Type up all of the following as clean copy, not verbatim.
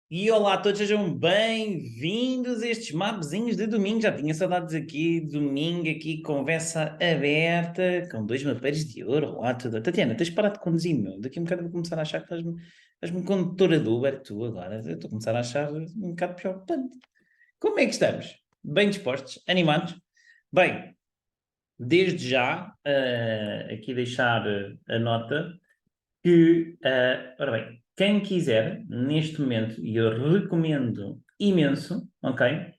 E olá a todos, sejam bem-vindos a estes mapzinhos de domingo. Já tinha saudades aqui, domingo, aqui, conversa aberta, com dois mapeiros de ouro. Olá, tudo. Tatiana, tens parado de conduzir, meu? Daqui a um bocado vou começar a achar que estás-me condutora do Uber, tu agora. Eu estou a começar a achar um bocado preocupante. Como é que estamos? Bem dispostos? Animados? Bem, desde já, aqui deixar a nota que, ora bem, quem quiser, neste momento, e eu recomendo imenso, ok?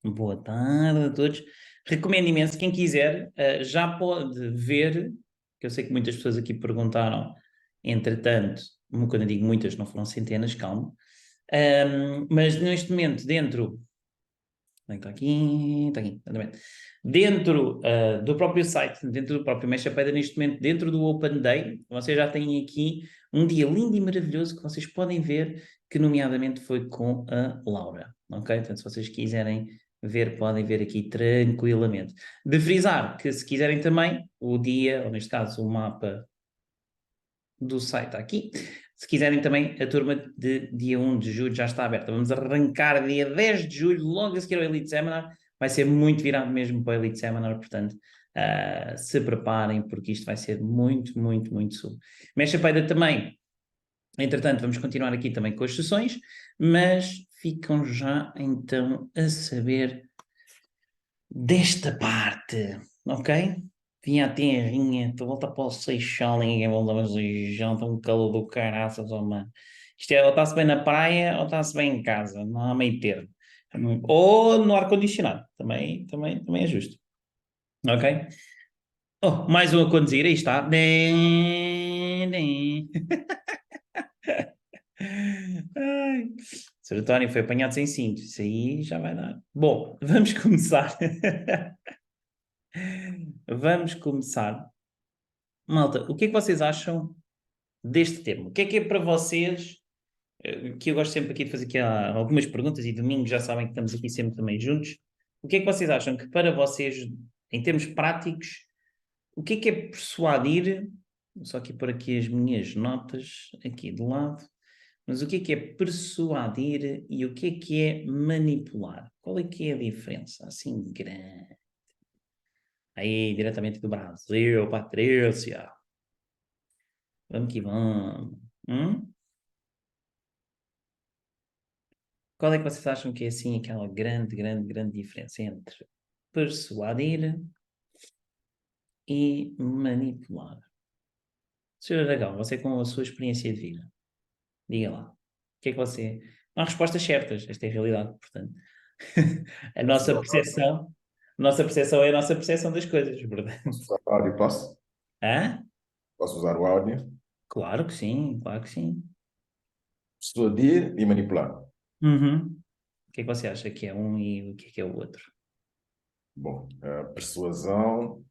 Boa tarde a todos. Recomendo imenso, quem quiser, já pode ver, que eu sei que muitas pessoas aqui perguntaram, entretanto, quando eu digo muitas, não foram centenas, calma, mas neste momento, dentro está aqui, exatamente. Dentro do próprio site, dentro do próprio Meshapeda, neste momento, dentro do Open Day, vocês já têm aqui um dia lindo e maravilhoso que vocês podem ver, que nomeadamente foi com a Laura, ok? Portanto, se vocês quiserem ver, podem ver aqui tranquilamente. De frisar que se quiserem também, o dia, ou neste caso o mapa do site aqui. Se quiserem também, a turma de dia 1 de julho já está aberta. Vamos arrancar dia 10 de julho, logo a seguir ao Elite Seminar. Vai ser muito virado mesmo para o Elite Seminar, portanto, se preparem, porque isto vai ser muito, muito, muito sul. Mexa-peida também. Entretanto, vamos continuar aqui também com as sessões, mas ficam já então a saber desta parte, ok? Vinha a terrinha, tu volta para o Seixal, ninguém volta para o Seixal, está um calor do caraças, oh mano. Isto é, ou está-se bem na praia, ou está-se bem em casa, não há meio termo. Ou no ar-condicionado, também é justo, ok? Oh, mais um a conduzir, aí está. Ai. Sr. António foi apanhado sem cinto, isso aí já vai dar. Bom, vamos começar. Vamos começar. Malta, o que é que vocês acham deste tema? O que é para vocês, que eu gosto sempre aqui de fazer aqui algumas perguntas e domingo já sabem que estamos aqui sempre também juntos. O que é que vocês acham que para vocês, em termos práticos, o que é persuadir? Vou só aqui por aqui as minhas notas, aqui de lado. Mas o que é persuadir e o que é manipular? Qual é que é a diferença? Assim, grande. Aí, diretamente do Brasil, Patrícia. Vamos que vamos. Hum? Qual é que vocês acham que é assim aquela grande, grande, grande diferença entre persuadir e manipular? Senhor Aragão, você com a sua experiência de vida, diga lá. O que é que você. Não há respostas certas, esta é a realidade, portanto. A Posso nossa usar o áudio? percepção, a nossa percepção é a nossa percepção das coisas, verdade? Posso usar o áudio? Posso? Hã? Posso usar o áudio? Claro que sim, claro que sim. Persuadir e manipular. Uhum. O que é que você acha que é um e o que é o outro? Bom, a persuasão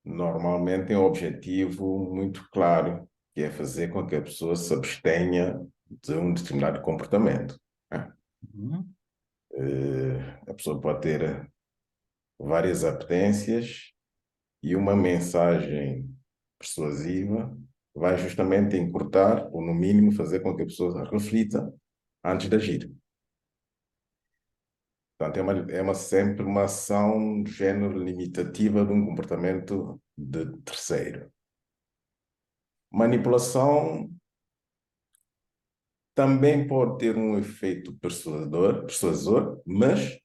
normalmente tem um objetivo muito claro, que é fazer com que a pessoa se abstenha de um determinado comportamento, né? Uhum. A pessoa pode ter várias apetências e uma mensagem persuasiva vai justamente encurtar, ou no mínimo fazer com que a pessoa reflita antes de agir. Portanto, sempre uma ação do género limitativa de um comportamento de terceiro. Manipulação também pode ter um efeito persuasor, mas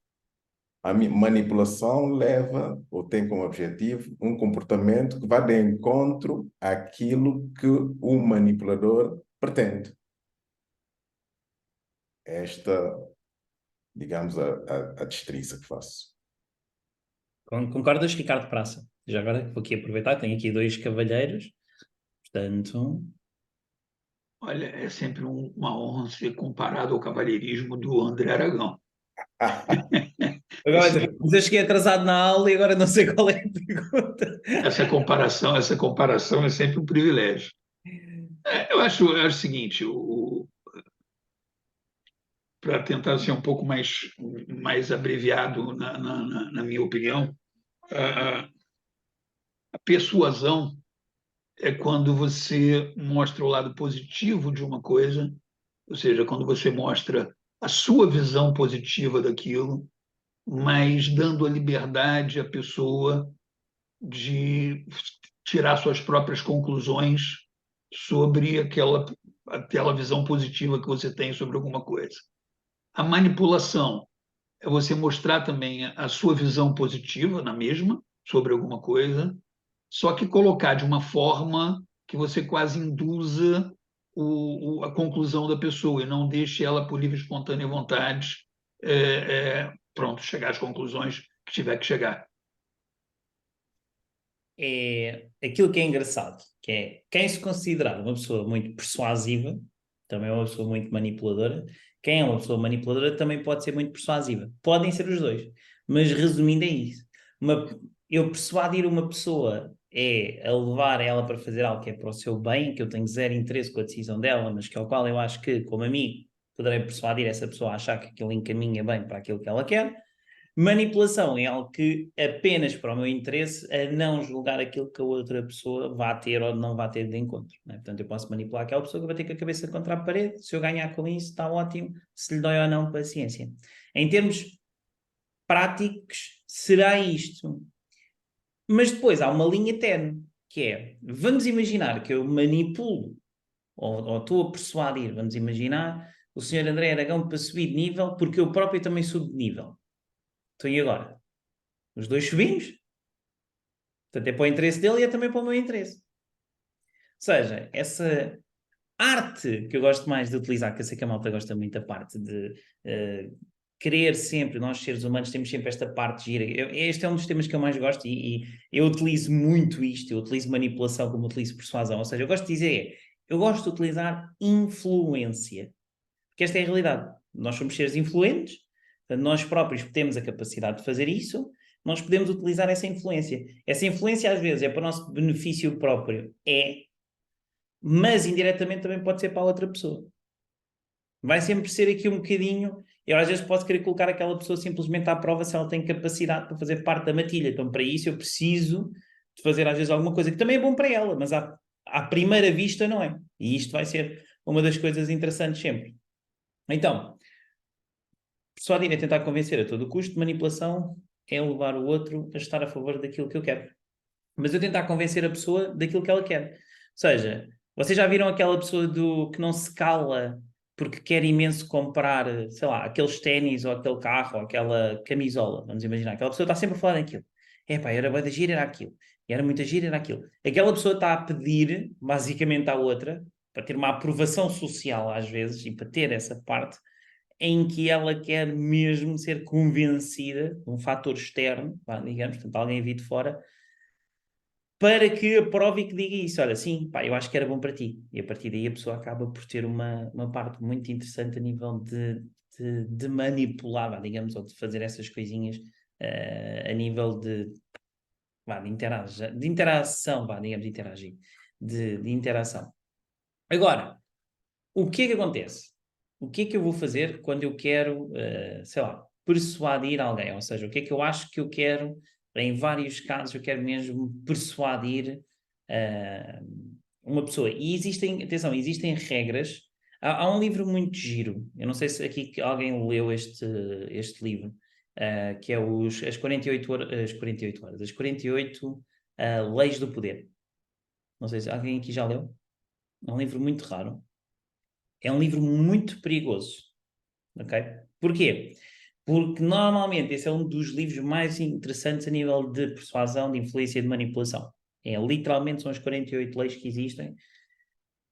a manipulação leva ou tem como objetivo um comportamento que vai de encontro àquilo que o manipulador pretende. Esta, digamos, a distinção que faço. Concordas, Ricardo Praça? Já agora vou aqui aproveitar, tenho aqui dois cavalheiros, portanto. Olha, é sempre uma honra ser comparado ao cavalheirismo do André Aragão. Agora, Esse- mas eu cheguei atrasado na aula e agora não sei qual é a pergunta. essa comparação é sempre um privilégio. Eu acho o seguinte, para tentar ser um pouco mais abreviado na minha opinião, a, a persuasão é quando você mostra o lado positivo de uma coisa ou seja, quando você mostra a sua visão positiva daquilo, mas dando a liberdade à pessoa de tirar suas próprias conclusões sobre aquela visão positiva que você tem sobre alguma coisa. A manipulação é você mostrar também a sua visão positiva na mesma, sobre alguma coisa, só que colocar de uma forma que você quase induza a conclusão da pessoa e não deixe ela por livre e espontânea vontade, pronto, chegar às conclusões que tiver que chegar. É aquilo que é engraçado, que é quem se considerar uma pessoa muito persuasiva, também é uma pessoa muito manipuladora. Quem é uma pessoa manipuladora também pode ser muito persuasiva. Podem ser os dois. Mas resumindo é isso. Eu persuadir uma pessoa é a levar ela para fazer algo que é para o seu bem, que eu tenho zero interesse com a decisão dela, mas que ao qual eu acho que, como amigo, poderei persuadir essa pessoa a achar que aquilo encaminha bem para aquilo que ela quer. Manipulação é algo que apenas para o meu interesse, a não julgar aquilo que a outra pessoa vai ter ou não vai ter de encontro. Né? Portanto, eu posso manipular aquela pessoa que vai ter com a cabeça contra a parede. Se eu ganhar com isso, está ótimo. Se lhe dói ou não, paciência. Em termos práticos, será isto. Mas depois há uma linha tenue, que é, vamos imaginar que eu manipulo, ou estou a persuadir, vamos imaginar, o Sr. André Aragão para subir de nível, porque eu próprio também subo de nível. Então e agora? Os dois subimos? Portanto, é para o interesse dele e é também para o meu interesse. Ou seja, essa arte que eu gosto mais de utilizar, que eu sei que a malta gosta muito da parte de querer sempre, nós seres humanos temos sempre esta parte gira. Este é um dos temas que eu mais gosto e eu utilizo muito isto, eu utilizo manipulação como utilizo persuasão. Ou seja, eu gosto de dizer, eu gosto de utilizar influência. Porque esta é a realidade. Nós somos seres influentes, nós próprios temos a capacidade de fazer isso, nós podemos utilizar essa influência. Essa influência, às vezes, é para o nosso benefício próprio, mas indiretamente também pode ser para a outra pessoa. Vai sempre ser aqui um bocadinho. Eu, às vezes, posso querer colocar aquela pessoa simplesmente à prova se ela tem capacidade para fazer parte da matilha. Então, para isso, eu preciso de fazer, às vezes, alguma coisa que também é bom para ela, mas à primeira vista não é. E isto vai ser uma das coisas interessantes sempre. Então, persuadir é tentar convencer a todo custo, manipulação é levar o outro a estar a favor daquilo que eu quero. Mas eu tentar convencer a pessoa daquilo que ela quer. Ou seja, vocês já viram aquela pessoa que não se cala porque quer imenso comprar, sei lá, aqueles ténis ou aquele carro ou aquela camisola, vamos imaginar. Aquela pessoa está sempre a falar daquilo. Epá, era bué da gira, era aquilo. E era muita gira, era aquilo. Aquela pessoa está a pedir, basicamente, à outra, para ter uma aprovação social às vezes e para ter essa parte, em que ela quer mesmo ser convencida de um fator externo, digamos, portanto, alguém vir de fora, para que aprove e que diga isso. Olha, sim, pá, eu acho que era bom para ti. E a partir daí a pessoa acaba por ter uma parte muito interessante a nível de manipular, digamos, ou de fazer essas coisinhas a nível de interação, digamos, interagir, de interação. Agora, o que é que acontece? O que é que eu vou fazer quando eu quero, sei lá, persuadir alguém? Ou seja, o que é que eu acho que eu quero? Em vários casos eu quero mesmo persuadir uma pessoa. E atenção, existem regras. Há um livro muito giro, eu não sei se aqui alguém leu este livro, que é as 48 horas, as 48 leis do poder. Não sei se alguém aqui já leu. É um livro muito raro. É um livro muito perigoso, ok? Porquê? Porque normalmente esse é um dos livros mais interessantes a nível de persuasão, de influência e de manipulação. Literalmente são as 48 leis que existem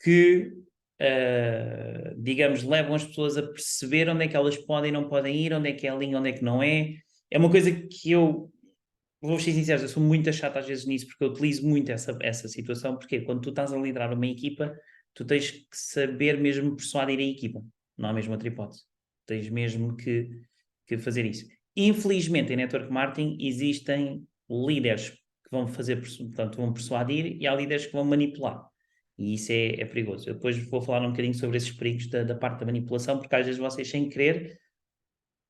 que, digamos, levam as pessoas a perceber onde é que elas podem e não podem ir, onde é que é a linha, onde é que não é. É uma coisa que vou ser sincero, eu sou muito chato às vezes nisso, porque eu utilizo muito essa situação, porque quando tu estás a liderar uma equipa, tu tens que saber mesmo persuadir a equipa, não há mesmo outra hipótese. Tens mesmo que fazer isso. Infelizmente, em Network Marketing existem líderes que vão portanto, vão persuadir e há líderes que vão manipular. E isso é perigoso. Eu depois vou falar um bocadinho sobre esses perigos da parte da manipulação, porque às vezes vocês, sem querer,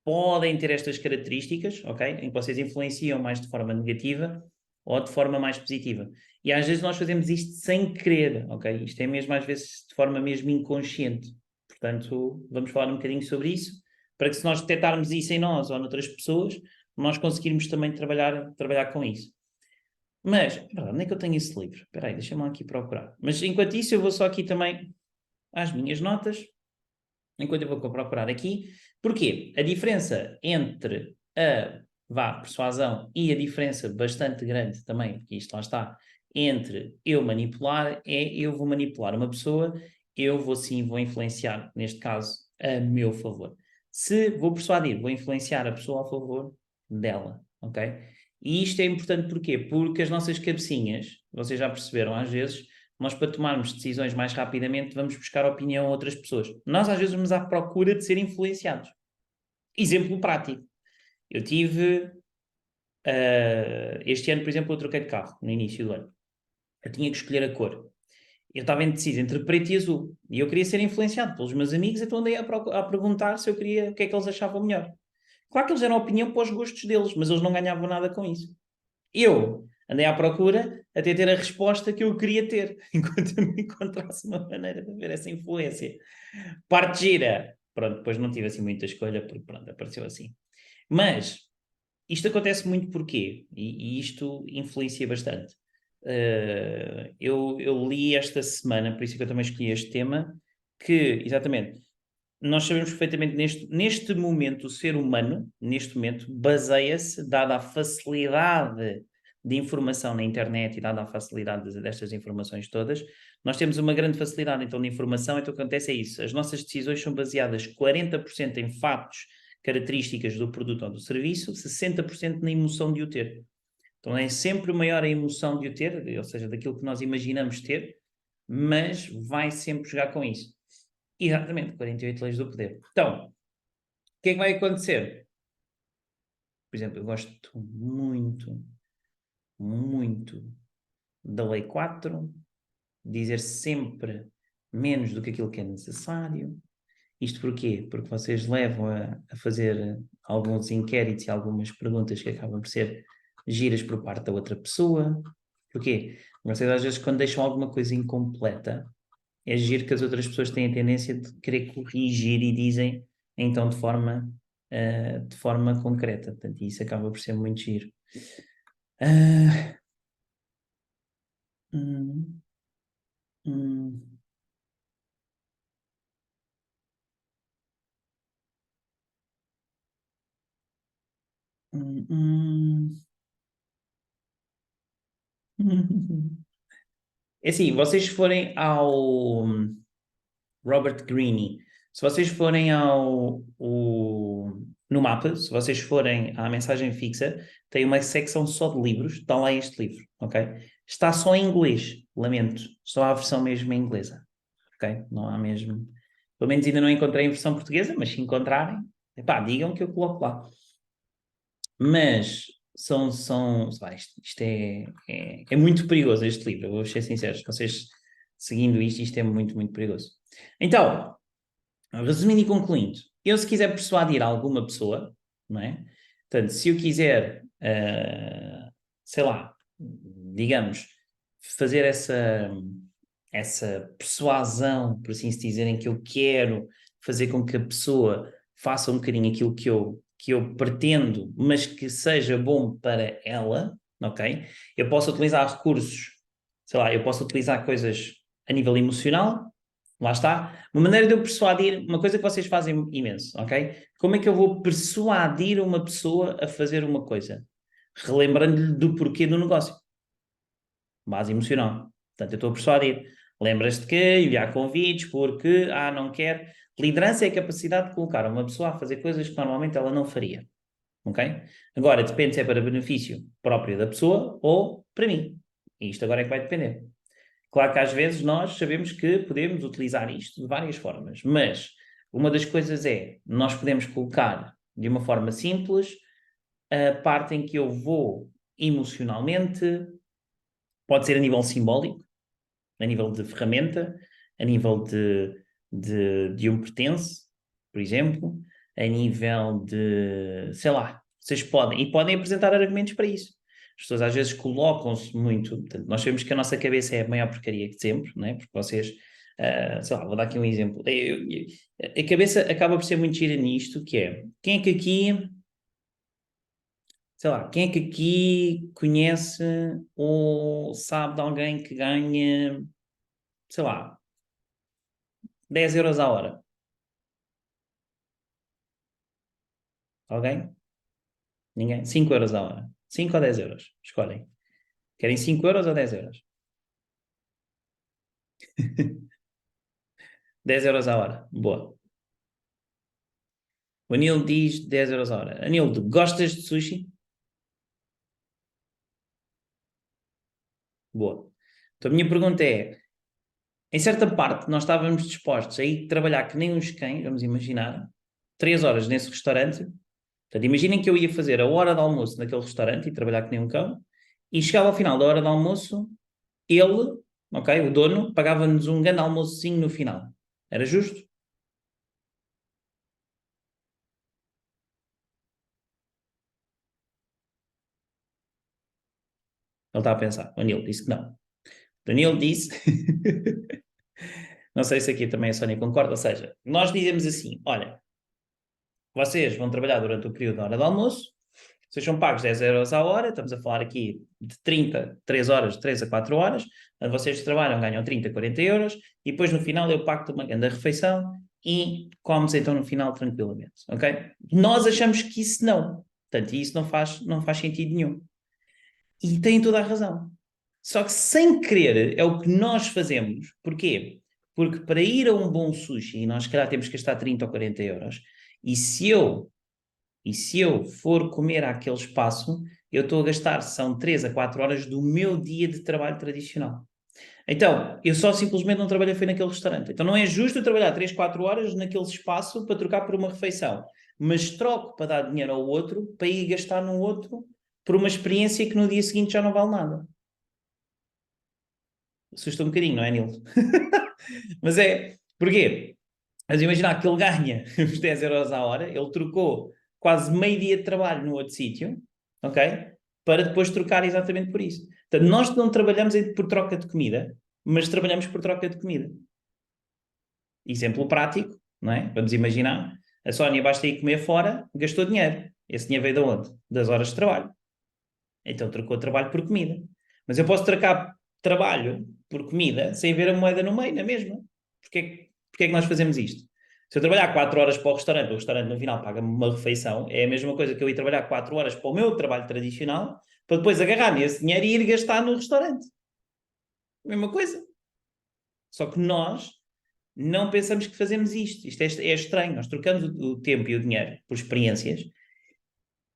podem ter estas características, ok? Em que vocês influenciam mais de forma negativa ou de forma mais positiva. E às vezes nós fazemos isto sem querer, ok? Isto é mesmo às vezes de forma mesmo inconsciente. Portanto, vamos falar um bocadinho sobre isso, para que se nós detectarmos isso em nós ou noutras pessoas, nós conseguirmos também trabalhar com isso. Mas, onde é que eu tenho esse livro? Espera aí, deixa-me lá aqui procurar. Mas enquanto isso, eu vou só aqui também às minhas notas, enquanto eu vou procurar aqui. Porquê? A diferença entre a persuasão e a diferença bastante grande também, porque isto lá está, entre eu manipular, eu vou manipular uma pessoa, eu vou influenciar, neste caso, a meu favor. Se vou persuadir, vou influenciar a pessoa a favor dela, ok? E isto é importante porquê? Porque as nossas cabecinhas, vocês já perceberam, às vezes, nós para tomarmos decisões mais rapidamente vamos buscar opinião a outras pessoas. Nós às vezes vamos à procura de ser influenciados. Exemplo prático. Eu tive, este ano, por exemplo, eu troquei de carro, no início do ano. Eu tinha que escolher a cor. Eu estava indeciso entre preto e azul. E eu queria ser influenciado pelos meus amigos, então andei a perguntar se eu queria, o que é que eles achavam melhor. Claro que eles deram opinião para os gostos deles, mas eles não ganhavam nada com isso. Eu andei à procura até ter a resposta que eu queria ter, enquanto eu me encontrasse uma maneira de ver essa influência. Parte gira. Pronto, depois não tive assim muita escolha, porque pronto, apareceu assim. Mas isto acontece muito porquê? E isto influencia bastante. Eu li esta semana, por isso que eu também escolhi este tema, que, exatamente, nós sabemos perfeitamente neste momento, o ser humano, neste momento, baseia-se, dada a facilidade de informação na internet e dada a facilidade destas informações todas, nós temos uma grande facilidade então de informação, então o que acontece é isso, as nossas decisões são baseadas 40% em fatos, características do produto ou do serviço, 60% na emoção de o ter. Então é sempre maior a emoção de o ter, ou seja, daquilo que nós imaginamos ter, mas vai sempre jogar com isso. Exatamente, 48 leis do poder. Então, o que é que vai acontecer? Por exemplo, eu gosto muito, muito da lei 4, dizer sempre menos do que aquilo que é necessário. Isto porquê? Porque vocês levam a fazer alguns inquéritos e algumas perguntas que acabam por ser giras por parte da outra pessoa. Porquê? Vocês às vezes quando deixam alguma coisa incompleta, é giro que as outras pessoas têm a tendência de querer corrigir e dizem então de forma concreta. Portanto, isso acaba por ser muito giro. Uh, hum, hum, hum, É assim, vocês forem ao Robert Greene, se vocês forem no mapa, se vocês forem à mensagem fixa, tem uma secção só de livros, está lá este livro, ok? Está só em inglês, lamento, só há a versão mesmo em inglesa, ok? Não há mesmo, pelo menos ainda não encontrei em versão portuguesa, mas se encontrarem, epá, digam que eu coloco lá. Mas isto é muito perigoso este livro, eu vou ser sincero, vocês seguindo isto é muito, muito perigoso. Então, resumindo e concluindo, eu se quiser persuadir alguma pessoa, não é? Portanto, se eu quiser, sei lá, digamos, fazer essa persuasão, por assim se dizer, em que eu quero fazer com que a pessoa faça um bocadinho aquilo que eu pretendo, mas que seja bom para ela, ok? Eu posso utilizar recursos, sei lá, eu posso utilizar coisas a nível emocional, lá está. Uma maneira de eu persuadir, uma coisa que vocês fazem imenso, ok? Como é que eu vou persuadir uma pessoa a fazer uma coisa? Relembrando-lhe do porquê do negócio. Base emocional. Portanto, eu estou a persuadir. Lembras-te que enviar convites porque, não quer. Liderança é a capacidade de colocar uma pessoa a fazer coisas que normalmente ela não faria. Ok? Agora, depende se é para benefício próprio da pessoa ou para mim. E isto agora é que vai depender. Claro que às vezes nós sabemos que podemos utilizar isto de várias formas, mas uma das coisas é, nós podemos colocar de uma forma simples a parte em que eu vou emocionalmente, pode ser a nível simbólico, a nível de ferramenta, a nível de um pertence, por exemplo, a nível de, sei lá, vocês podem apresentar argumentos para isso. As pessoas às vezes colocam-se muito, portanto, nós sabemos que a nossa cabeça é a maior porcaria que sempre, não é? Porque vocês Sei lá, vou dar aqui um exemplo. A cabeça acaba por ser muito gira nisto, que é, quem é que aqui, sei lá, quem é que aqui conhece ou sabe de alguém que ganha, sei lá, 10 euros a hora? Alguém? Ninguém? 5 euros a hora. 5 ou 10 euros? Escolhem. Querem 5 euros ou 10 euros? 10 euros a hora. Boa. O Anil diz 10 euros a hora. Anil, tu gostas de sushi? Boa. Então a minha pergunta é, em certa parte nós estávamos dispostos a ir trabalhar que nem uns cães, vamos imaginar, 3 horas nesse restaurante. Portanto, imaginem que eu ia fazer a hora de almoço naquele restaurante e trabalhar que nem um cão, e chegava ao final da hora de almoço, ele, ok, o dono, pagava-nos um grande almoçozinho no final. Era justo? Ele estava a pensar. O Anil disse que não. O Daniel disse, não sei se aqui também a Sónia concorda, ou seja, nós dizemos assim, olha, vocês vão trabalhar durante o período da hora do almoço, vocês são pagos 10 euros a hora, estamos a falar aqui de 3 horas, 3 a 4 horas, vocês trabalham, ganham 30, 40 euros, e depois no final eu pago-te uma grande refeição e comes então no final tranquilamente, ok? Nós achamos que isso não, portanto, isso não faz sentido nenhum. E tem toda a razão. Só que sem querer é o que nós fazemos. Porquê? Porque para ir a um bom sushi, nós se calhar temos que gastar 30 ou 40 euros, e se eu for comer àquele espaço, eu estou a gastar, são 3 a 4 horas do meu dia de trabalho tradicional. Então, eu só simplesmente não trabalhei foi naquele restaurante. Então não é justo eu trabalhar 3, 4 horas naquele espaço para trocar por uma refeição. Mas troco para dar dinheiro ao outro, para ir gastar no outro, por uma experiência que no dia seguinte já não vale nada. Assusta um bocadinho, não é, Nilson? Mas é, porquê? Mas imaginar que ele ganha os 10 euros a hora, ele trocou quase meio dia de trabalho no outro sítio, ok? Para depois trocar exatamente por isso. Portanto, nós não trabalhamos por troca de comida, mas trabalhamos por troca de comida. Exemplo prático, não é? Vamos imaginar, a Sónia basta ir comer fora, gastou dinheiro. Esse dinheiro veio de onde? Das horas de trabalho. Então trocou trabalho por comida. Mas eu posso trocar trabalho por comida sem ver a moeda no meio, na mesma. Porquê é que nós fazemos isto? Se eu trabalhar 4 horas para o restaurante no final paga-me uma refeição, é a mesma coisa que eu ir trabalhar 4 horas para o meu trabalho tradicional, para depois agarrar nesse dinheiro e ir gastar no restaurante. Mesma coisa. Só que nós não pensamos que fazemos isto. Isto é estranho. Nós trocamos o tempo e o dinheiro por experiências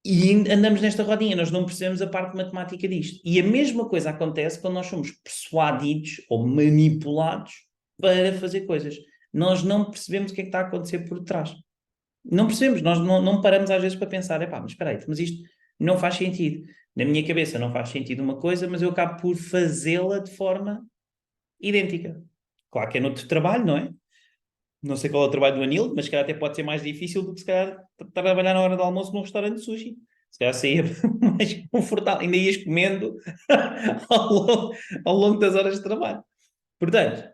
e andamos nesta rodinha, nós não percebemos a parte matemática disto. E a mesma coisa acontece quando nós somos persuadidos ou manipulados para fazer coisas. Nós não percebemos o que é que está a acontecer por trás. Não percebemos, nós não paramos às vezes para pensar, epá, mas espera aí, mas isto não faz sentido. Na minha cabeça não faz sentido uma coisa, mas eu acabo por fazê-la de forma idêntica. Claro que é noutro trabalho, não é? Não sei qual é o trabalho do Anil, mas se calhar até pode ser mais difícil do que se calhar trabalhar na hora do almoço num restaurante de sushi. Se calhar saía mais confortável, ainda ias comendo ao longo das horas de trabalho. Portanto,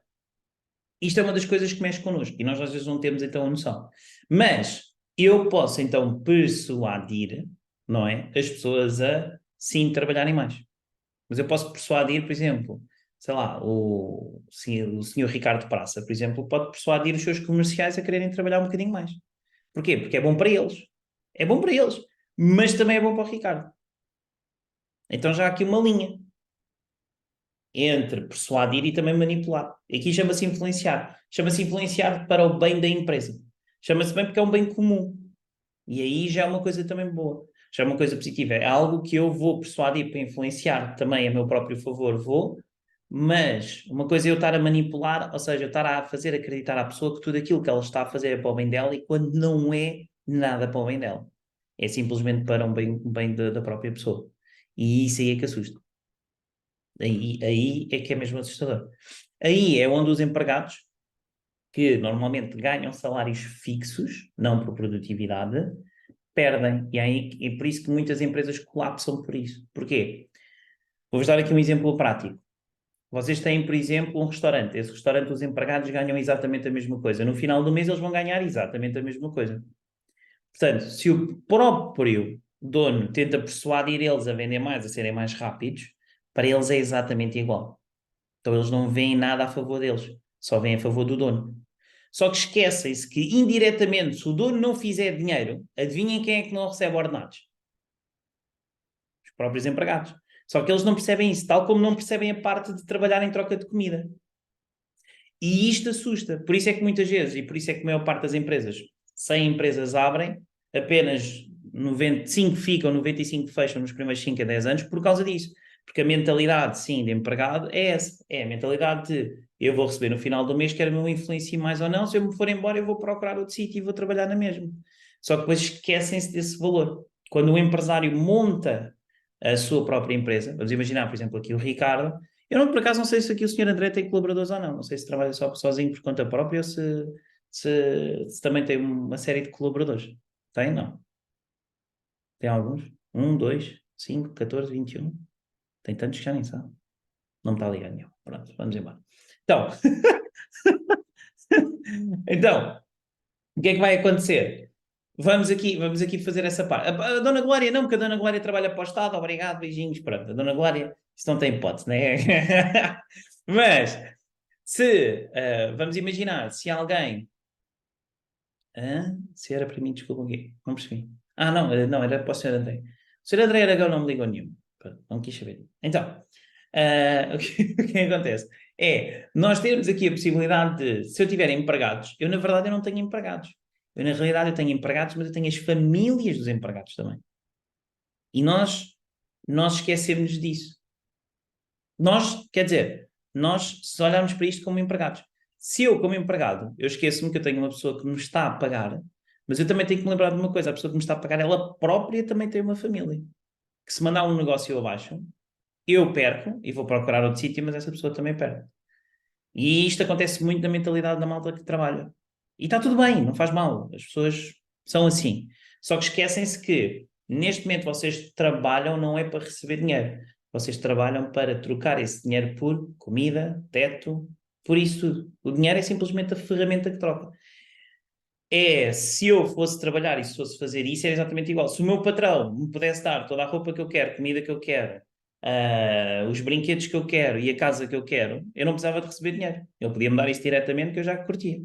isto é uma das coisas que mexe connosco e nós às vezes não temos então a noção. Mas eu posso então persuadir, não é, as pessoas a sim trabalharem mais. Mas eu posso persuadir, por exemplo, sei lá, o senhor Ricardo Praça, por exemplo, pode persuadir os seus comerciais a quererem trabalhar um bocadinho mais. Porquê? Porque é bom para eles. É bom para eles. Mas também é bom para o Ricardo. Então já há aqui uma linha entre persuadir e também manipular. Aqui chama-se influenciar. Chama-se influenciar para o bem da empresa. Chama-se bem porque é um bem comum. E aí já é uma coisa também boa. Já é uma coisa positiva. É algo que eu vou persuadir para influenciar também a meu próprio favor, vou. Mas uma coisa é eu estar a manipular, ou seja, eu estar a fazer acreditar à pessoa que tudo aquilo que ela está a fazer é para o bem dela e quando não é nada para o bem dela. É simplesmente para um bem da própria pessoa. E isso aí é que assusta. Aí é que é mesmo assustador. Aí é onde os empregados, que normalmente ganham salários fixos, não por produtividade, perdem. E é por isso que muitas empresas colapsam por isso. Porquê? Vou-vos dar aqui um exemplo prático. vocês têm, por exemplo, um restaurante. Esse restaurante, os empregados ganham exatamente a mesma coisa. No final do mês, eles vão ganhar exatamente a mesma coisa. Portanto, se o próprio dono tenta persuadir eles a vender mais, a serem mais rápidos, para eles é exatamente igual. Então, eles não veem nada a favor deles, só veem a favor do dono. Só que esquecem-se que, indiretamente, se o dono não fizer dinheiro, adivinhem quem é que não recebe ordenados? Os próprios empregados. Só que eles não percebem isso, tal como não percebem a parte de trabalhar em troca de comida. E isto assusta. Por isso é que muitas vezes, e por isso é que a maior parte das empresas, 100 empresas abrem, apenas 95 ficam, 95 fecham nos primeiros 5 a 10 anos por causa disso. Porque a mentalidade, sim, de empregado é essa. É a mentalidade de eu vou receber no final do mês, quer me influencie mais ou não, se eu me for embora eu vou procurar outro sítio e vou trabalhar na mesma. Só que depois esquecem-se desse valor. Quando o empresário monta a sua própria empresa, vamos imaginar, por exemplo, aqui o Ricardo, eu não, por acaso não sei se aqui o Sr. André tem colaboradores ou não sei se trabalha só sozinho por conta própria ou se também tem uma série de colaboradores. Tem? Não. Tem alguns? 1, 2, 5, 14, 21. Tem tantos que já nem sabe. Não me está ligando nenhum. Pronto, vamos embora. Então, então, o que é que vai acontecer? Vamos aqui fazer essa parte. A Dona Glória não, porque a Dona Glória trabalha para o Estado. Obrigado, beijinhos. Pronto, a Dona Glória, isso não tem hipótese, né? Mas, vamos imaginar, se alguém... se era para mim, desculpa, não percebi. Não, era para o Sr. André. O Sr. André Aragão não me ligou nenhum. Pronto, não quis saber. Então, o que acontece? Nós temos aqui a possibilidade de, se eu tiver empregados, eu na verdade eu não tenho empregados. Eu na realidade eu tenho empregados, mas eu tenho as famílias dos empregados também. E nós esquecemos disso. Quer dizer, nós se olharmos para isto como empregados. Se eu, como empregado, eu esqueço-me que eu tenho uma pessoa que me está a pagar, mas eu também tenho que me lembrar de uma coisa, a pessoa que me está a pagar, ela própria também tem uma família. Que se mandar um negócio abaixo, eu perco e vou procurar outro sítio, mas essa pessoa também perde. E isto acontece muito na mentalidade da malta que trabalha. E está tudo bem, não faz mal. As pessoas são assim. Só que esquecem-se que, neste momento, vocês trabalham não é para receber dinheiro. Vocês trabalham para trocar esse dinheiro por comida, teto, por isso tudo. O dinheiro é simplesmente a ferramenta que troca. Se eu fosse trabalhar e se fosse fazer isso, era exatamente igual. Se o meu patrão me pudesse dar toda a roupa que eu quero, comida que eu quero, os brinquedos que eu quero e a casa que eu quero, eu não precisava de receber dinheiro. Ele podia-me dar isso diretamente que eu já curtia.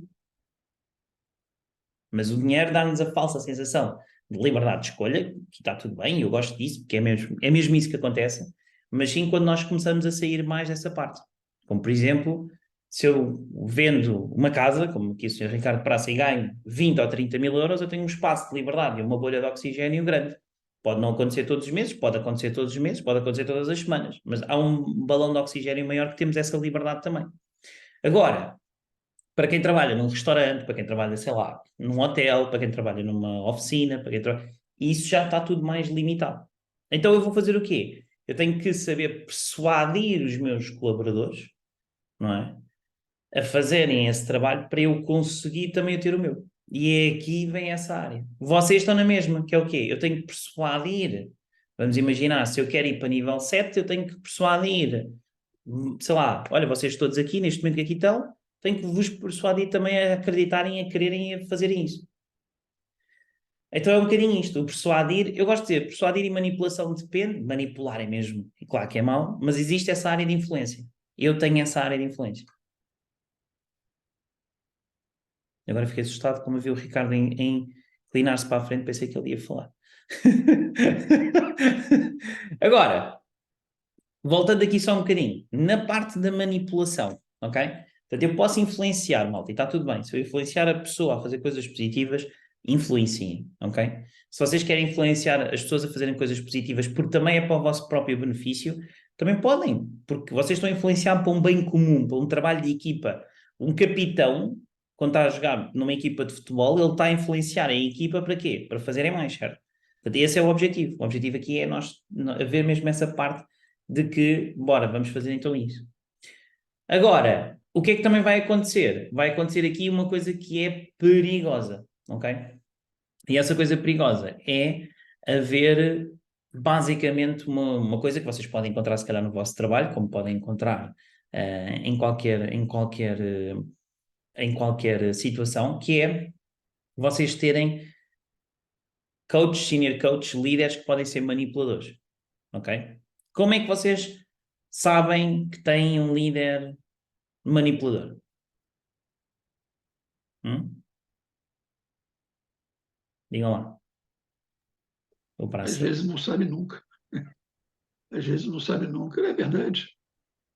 Mas o dinheiro dá-nos a falsa sensação de liberdade de escolha, que está tudo bem, eu gosto disso, porque é mesmo isso que acontece, mas sim quando nós começamos a sair mais dessa parte. Como, por exemplo, se eu vendo uma casa, como aqui o Sr. Ricardo Praça, e ganho 20 ou 30 mil euros, eu tenho um espaço de liberdade e uma bolha de oxigênio grande. Pode não acontecer todos os meses, pode acontecer todos os meses, pode acontecer todas as semanas, mas há um balão de oxigênio maior que temos essa liberdade também. Agora, para quem trabalha num restaurante, para quem trabalha, sei lá, num hotel, para quem trabalha numa oficina, para quem trabalha... isso já está tudo mais limitado. Então eu vou fazer o quê? Eu tenho que saber persuadir os meus colaboradores, não é? A fazerem esse trabalho para eu conseguir também ter o meu. E é aqui vem essa área. Vocês estão na mesma, que é o quê? Eu tenho que persuadir. Vamos imaginar, se eu quero ir para nível 7, eu tenho que persuadir, sei lá, olha, vocês todos aqui, neste momento que aqui estão, tenho que vos persuadir também a acreditarem, a quererem, a fazerem isso. Então é um bocadinho isto, o persuadir, eu gosto de dizer, persuadir e manipulação depende, manipular é mesmo, e claro que é mau, mas existe essa área de influência. Eu tenho essa área de influência. Agora fiquei assustado como eu vi o Ricardo em inclinar-se para a frente, pensei que ele ia falar. Agora, voltando aqui só um bocadinho, na parte da manipulação, ok? Portanto, eu posso influenciar, malta, e está tudo bem. Se eu influenciar a pessoa a fazer coisas positivas, influenciem, ok? Se vocês querem influenciar as pessoas a fazerem coisas positivas, porque também é para o vosso próprio benefício, também podem, porque vocês estão a influenciar para um bem comum, para um trabalho de equipa. Um capitão, quando está a jogar numa equipa de futebol, ele está a influenciar a equipa para quê? Para fazerem mais, certo? Portanto, esse é o objetivo. O objetivo aqui é nós ver mesmo essa parte de que, bora, vamos fazer então isso. Agora, o que é que também vai acontecer? Vai acontecer aqui uma coisa que é perigosa, ok? E essa coisa perigosa é haver, basicamente, uma coisa que vocês podem encontrar, se calhar, no vosso trabalho, como podem encontrar em qualquer situação, que é vocês terem coaches, senior coaches, líderes que podem ser manipuladores, ok? Como é que vocês sabem que têm um líder manipulador? Digam lá. Ou para Às si. vezes não sabe nunca. Às vezes não sabe nunca. É verdade.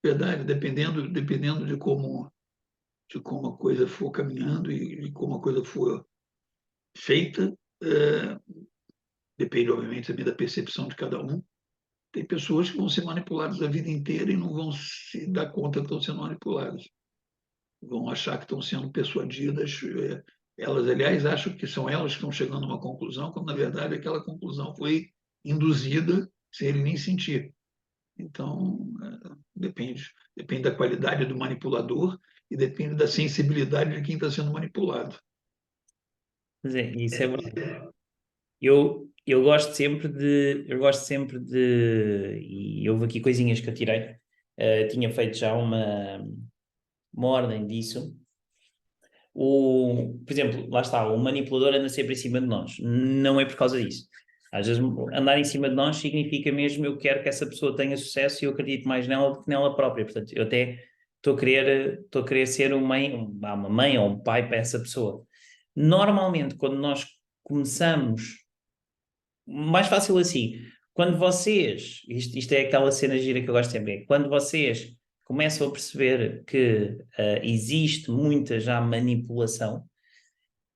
Verdade, dependendo de como a coisa for caminhando e de como a coisa for feita, depende, obviamente, também da percepção de cada um. Tem pessoas que vão ser manipuladas a vida inteira e não vão se dar conta que estão sendo manipuladas. Vão achar que estão sendo persuadidas. Elas, aliás, acham que são elas que estão chegando a uma conclusão, quando, na verdade, aquela conclusão foi induzida sem ele nem sentir. Então, depende da qualidade do manipulador e depende da sensibilidade de quem está sendo manipulado. Mas isso é verdade. Eu gosto sempre de, e houve aqui coisinhas que eu tirei, tinha feito já uma ordem disso. Por exemplo, lá está, o manipulador anda sempre em cima de nós, não é por causa disso. Às vezes andar em cima de nós significa mesmo eu quero que essa pessoa tenha sucesso e eu acredito mais nela do que nela própria. Portanto, eu até estou a querer ser uma mãe ou um pai para essa pessoa. Normalmente, quando nós começamos, mais fácil assim, quando vocês, isto é aquela cena gira que eu gosto sempre, é quando vocês começam a perceber que existe muita já manipulação,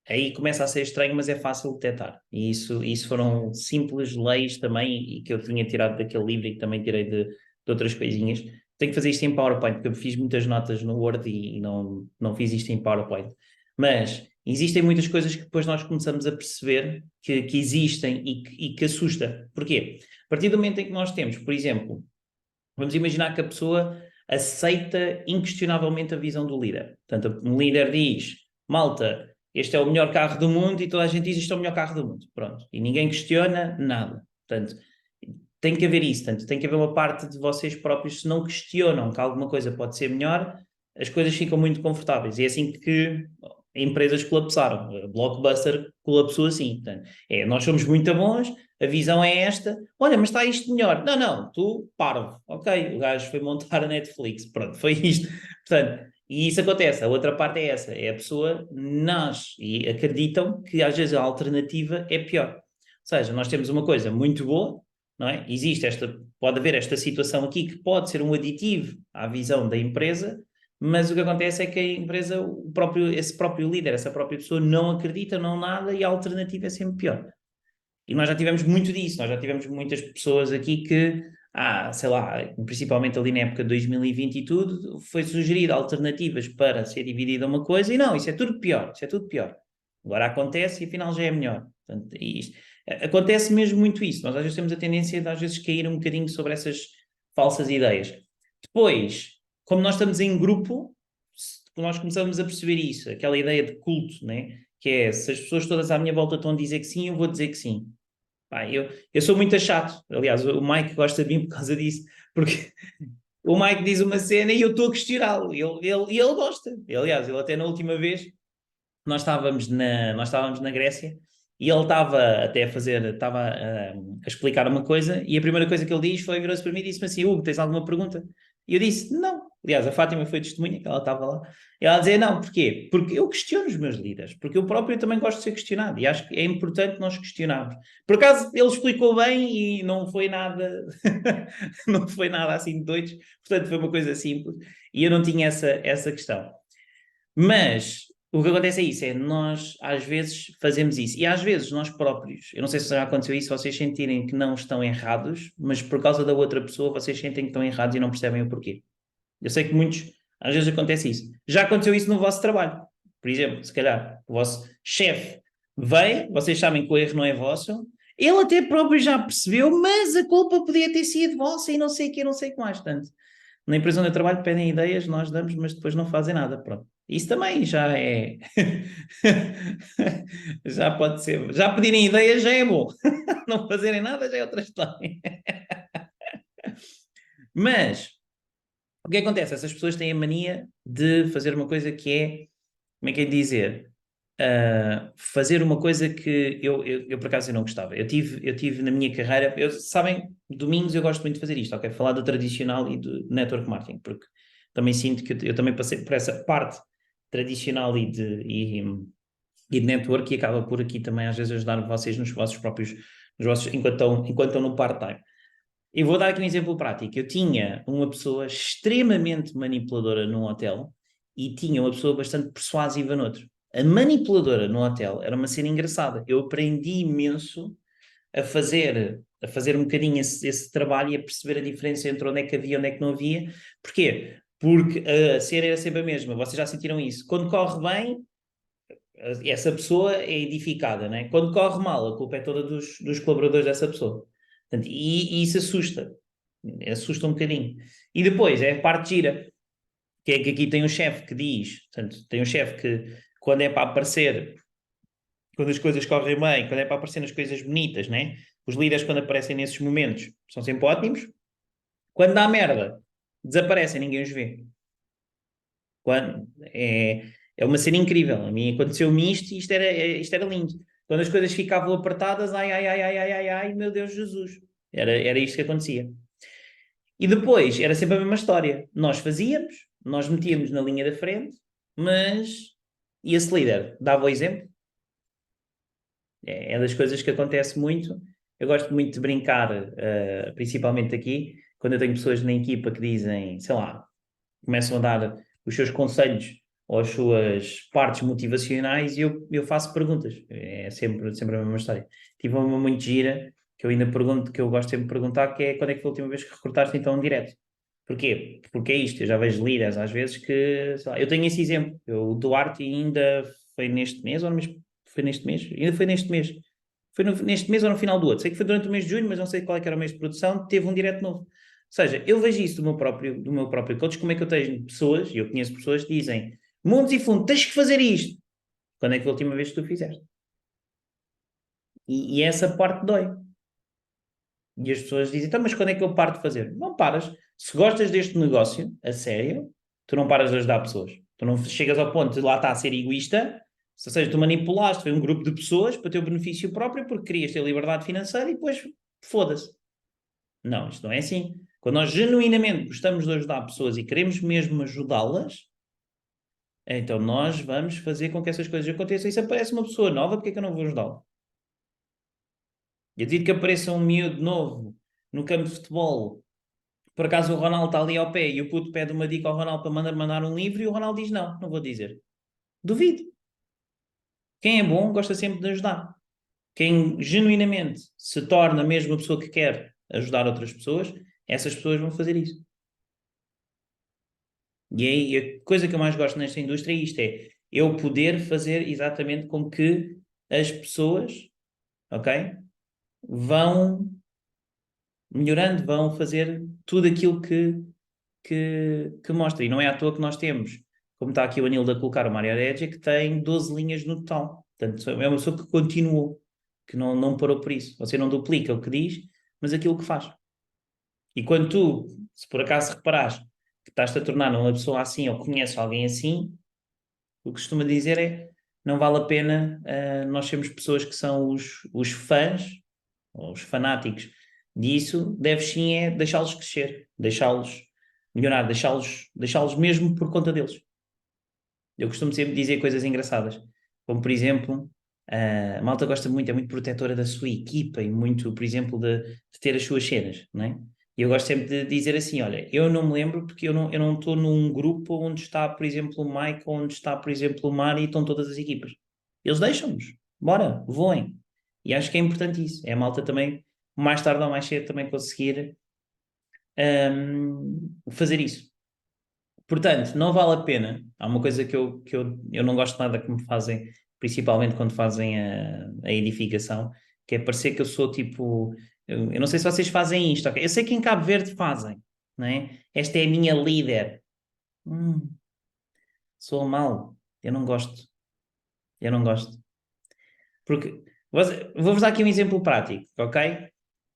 aí começa a ser estranho, mas é fácil detectar. E isso foram simples leis também, e que eu tinha tirado daquele livro e que também tirei de outras coisinhas. Tenho que fazer isto em PowerPoint, porque eu fiz muitas notas no Word e não fiz isto em PowerPoint. Mas existem muitas coisas que depois nós começamos a perceber que existem e que assusta. Porquê? A partir do momento em que nós temos, por exemplo, vamos imaginar que a pessoa aceita inquestionavelmente a visão do líder. Portanto, um líder diz, malta, este é o melhor carro do mundo, e toda a gente diz, este é o melhor carro do mundo. Pronto. E ninguém questiona nada. Portanto, tem que haver isso. Portanto, tem que haver uma parte de vocês próprios, se não questionam que alguma coisa pode ser melhor, as coisas ficam muito confortáveis. E é assim que empresas colapsaram. A Blockbuster colapsou assim. Portanto, nós somos muito bons, a visão é esta. Olha, mas está isto melhor. Não, não, tu, parvo. Ok, o gajo foi montar a Netflix. Pronto, foi isto. Portanto, e isso acontece. A outra parte é essa. É a pessoa nasce e acreditam que às vezes a alternativa é pior. Ou seja, nós temos uma coisa muito boa, não é? Pode haver esta situação aqui que pode ser um aditivo à visão da empresa, mas o que acontece é que a empresa, esse próprio líder, essa própria pessoa não acredita, não nada, e a alternativa é sempre pior. E nós já tivemos muito disso, nós já tivemos muitas pessoas aqui que, sei lá, principalmente ali na época de 2020 e tudo, foi sugerido alternativas para ser dividida uma coisa, e não, isso é tudo pior, isso é tudo pior. Agora acontece e afinal já é melhor. Portanto, acontece mesmo muito isso. Nós às vezes temos a tendência de às vezes cair um bocadinho sobre essas falsas ideias. Depois, como nós estamos em grupo, nós começamos a perceber isso, aquela ideia de culto, né? Que é, se as pessoas todas à minha volta estão a dizer que sim, eu vou dizer que sim. Pá, eu sou muito chato. Aliás, o Mike gosta de mim por causa disso, porque o Mike diz uma cena e eu estou a questioná-lo. Ele gosta. Aliás, ele até na última vez, nós estávamos na Grécia, e ele estava a explicar uma coisa, e a primeira coisa que ele diz foi, virou-se para mim e disse-me assim, Hugo, tens alguma pergunta? E eu disse, não. Aliás, a Fátima foi testemunha, que ela estava lá. E ela dizia, não, porquê? Porque eu questiono os meus líderes, porque eu próprio também gosto de ser questionado, e acho que é importante nós questionarmos. Por acaso, ele explicou bem e não foi nada, não foi nada assim de doidos, portanto foi uma coisa simples, e eu não tinha essa questão. Mas o que acontece é isso, nós às vezes fazemos isso, e às vezes nós próprios, eu não sei se já aconteceu isso, vocês sentirem que não estão errados, mas por causa da outra pessoa vocês sentem que estão errados e não percebem o porquê. Eu sei que às vezes acontece isso. Já aconteceu isso no vosso trabalho. Por exemplo, se calhar o vosso chefe vem, vocês sabem que o erro não é vosso, ele até próprio já percebeu, mas a culpa podia ter sido vossa e não sei o que, não sei o que mais. Portanto, na empresa onde eu trabalho pedem ideias, nós damos, mas depois não fazem nada. Pronto. Isso também já é. Já pode ser. Já pedirem ideias já é bom. Não fazerem nada já é outra história. Mas O que acontece? Essas pessoas têm a mania de fazer uma coisa que é, como é que é de dizer? Fazer uma coisa que eu por acaso eu não gostava. Eu tive na minha carreira, sabem, domingos eu gosto muito de fazer isto, ok? Falar do tradicional e do network marketing, porque também sinto que eu também passei por essa parte tradicional e de network, e acaba por aqui também às vezes ajudar vocês nos vossos próprios, enquanto estão no part-time. Eu vou dar aqui um exemplo prático. Eu tinha uma pessoa extremamente manipuladora num hotel e tinha uma pessoa bastante persuasiva noutro. A manipuladora no hotel era uma cena engraçada. Eu aprendi imenso a fazer um bocadinho esse trabalho e a perceber a diferença entre onde é que havia e onde é que não havia. Porquê? Porque a cena era sempre a mesma. Vocês já sentiram isso. Quando corre bem, essa pessoa é edificada, né? Quando corre mal, a culpa é toda dos colaboradores dessa pessoa. Portanto, e isso assusta um bocadinho. E depois é a parte gira, que é que aqui tem um chefe que diz, portanto, tem um chefe que quando é para aparecer, quando as coisas correm bem, quando é para aparecer nas coisas bonitas, né? Os líderes quando aparecem nesses momentos são sempre ótimos. Quando dá merda, desaparecem, ninguém os vê. É uma cena incrível. A mim aconteceu-me isto e isto era lindo. Quando as coisas ficavam apertadas, ai, ai, ai, ai, ai, ai, ai, meu Deus Jesus. Era isto que acontecia. E depois, era sempre a mesma história. Nós fazíamos, nós metíamos na linha da frente, mas e esse líder dava o exemplo? É das coisas que acontece muito. Eu gosto muito de brincar, principalmente aqui, quando eu tenho pessoas na equipa que dizem, sei lá, começam a dar os seus conselhos ou as suas partes motivacionais e eu faço perguntas. É sempre a mesma história. Tive uma muito gira que eu ainda pergunto, que eu gosto sempre de perguntar, que é quando é que foi a última vez que recrutaste então direto? Porquê? Porque é isto, eu já vejo líderes às vezes que, sei lá, eu tenho esse exemplo, o Duarte ainda foi neste mês, ou no mês, foi neste mês? Ainda foi neste mês. Foi neste mês ou no final do outro. Sei que foi durante o mês de junho, mas não sei qual é que era o mês de produção, teve um direto novo. Ou seja, eu vejo isso do meu próprio coach, como é que eu tenho pessoas, e eu conheço pessoas que dizem, mundos e fundos, tens que fazer isto. Quando é que foi a última vez que tu fizeste? E essa parte dói. E as pessoas dizem, então, mas quando é que eu paro de fazer? Não paras. Se gostas deste negócio, a sério, tu não paras de ajudar pessoas. Tu não chegas ao ponto de lá estar a ser egoísta, ou seja, tu manipulaste, foi um grupo de pessoas para o teu benefício próprio, porque querias ter liberdade financeira e depois foda-se. Não, isto não é assim. Quando nós genuinamente gostamos de ajudar pessoas e queremos mesmo ajudá-las, então nós vamos fazer com que essas coisas aconteçam. E se aparece uma pessoa nova, porque é que eu não vou ajudá-la? Eu digo que apareça um miúdo novo no campo de futebol, por acaso o Ronaldo está ali ao pé e o puto pede uma dica ao Ronaldo para mandar um livro e o Ronaldo diz não, não vou dizer. Duvido. Quem é bom gosta sempre de ajudar. Quem genuinamente se torna mesmo a pessoa que quer ajudar outras pessoas, essas pessoas vão fazer isso. E aí, a coisa que eu mais gosto nesta indústria é isto, é eu poder fazer exatamente com que as pessoas, ok, vão melhorando, vão fazer tudo aquilo que mostra. E não é à toa que nós temos, como está aqui o Anil a colocar o Mario Edge, que tem 12 linhas no total. Portanto, é uma pessoa que continuou, que não parou por isso. Você não duplica o que diz, mas aquilo que faz. E quando tu, se por acaso reparares que estás-te a tornar uma pessoa assim ou conheces alguém assim, o que costuma dizer é não vale a pena nós sermos pessoas que são os fãs ou os fanáticos disso, deves sim é deixá-los crescer, deixá-los melhorar, deixá-los mesmo por conta deles. Eu costumo sempre dizer coisas engraçadas, como por exemplo, a malta gosta muito, é muito protetora da sua equipa e muito, por exemplo, de ter as suas cenas, não é? E eu gosto sempre de dizer assim, olha, eu não me lembro porque eu não estou num grupo onde está, por exemplo, o Mike, onde está, por exemplo, o Mari e estão todas as equipas. Eles deixam-nos, bora, voem. E acho que é importante isso, é a malta também, mais tarde ou mais cedo, também conseguir fazer isso. Portanto, não vale a pena. Há uma coisa que eu não gosto nada que me fazem, principalmente quando fazem a edificação, que é parecer que eu sou tipo. Eu não sei se vocês fazem isto, ok? Eu sei que em Cabo Verde fazem, não é? Esta é a minha líder. Sou mal. Eu não gosto. Eu não gosto. Porque. Vou-vos dar aqui um exemplo prático, ok?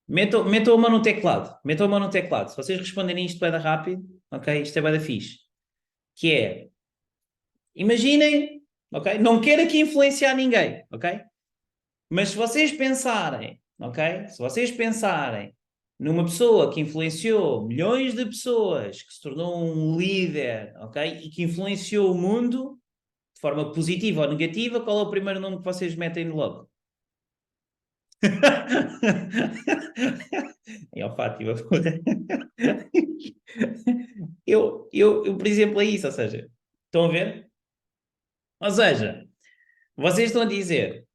Metam a mão no teclado. Metam a mão no teclado. Se vocês responderem isto bem rápido, ok? Isto é bué da fixe. Que é, imaginem, ok? Não quero aqui influenciar ninguém, ok? Mas se vocês pensarem, ok? Se vocês pensarem numa pessoa que influenciou milhões de pessoas, que se tornou um líder, ok? E que influenciou o mundo de forma positiva ou negativa, qual é o primeiro nome que vocês metem logo? É o Fátima. Por exemplo, é isso, ou seja, estão a ver? Ou seja, vocês estão a dizer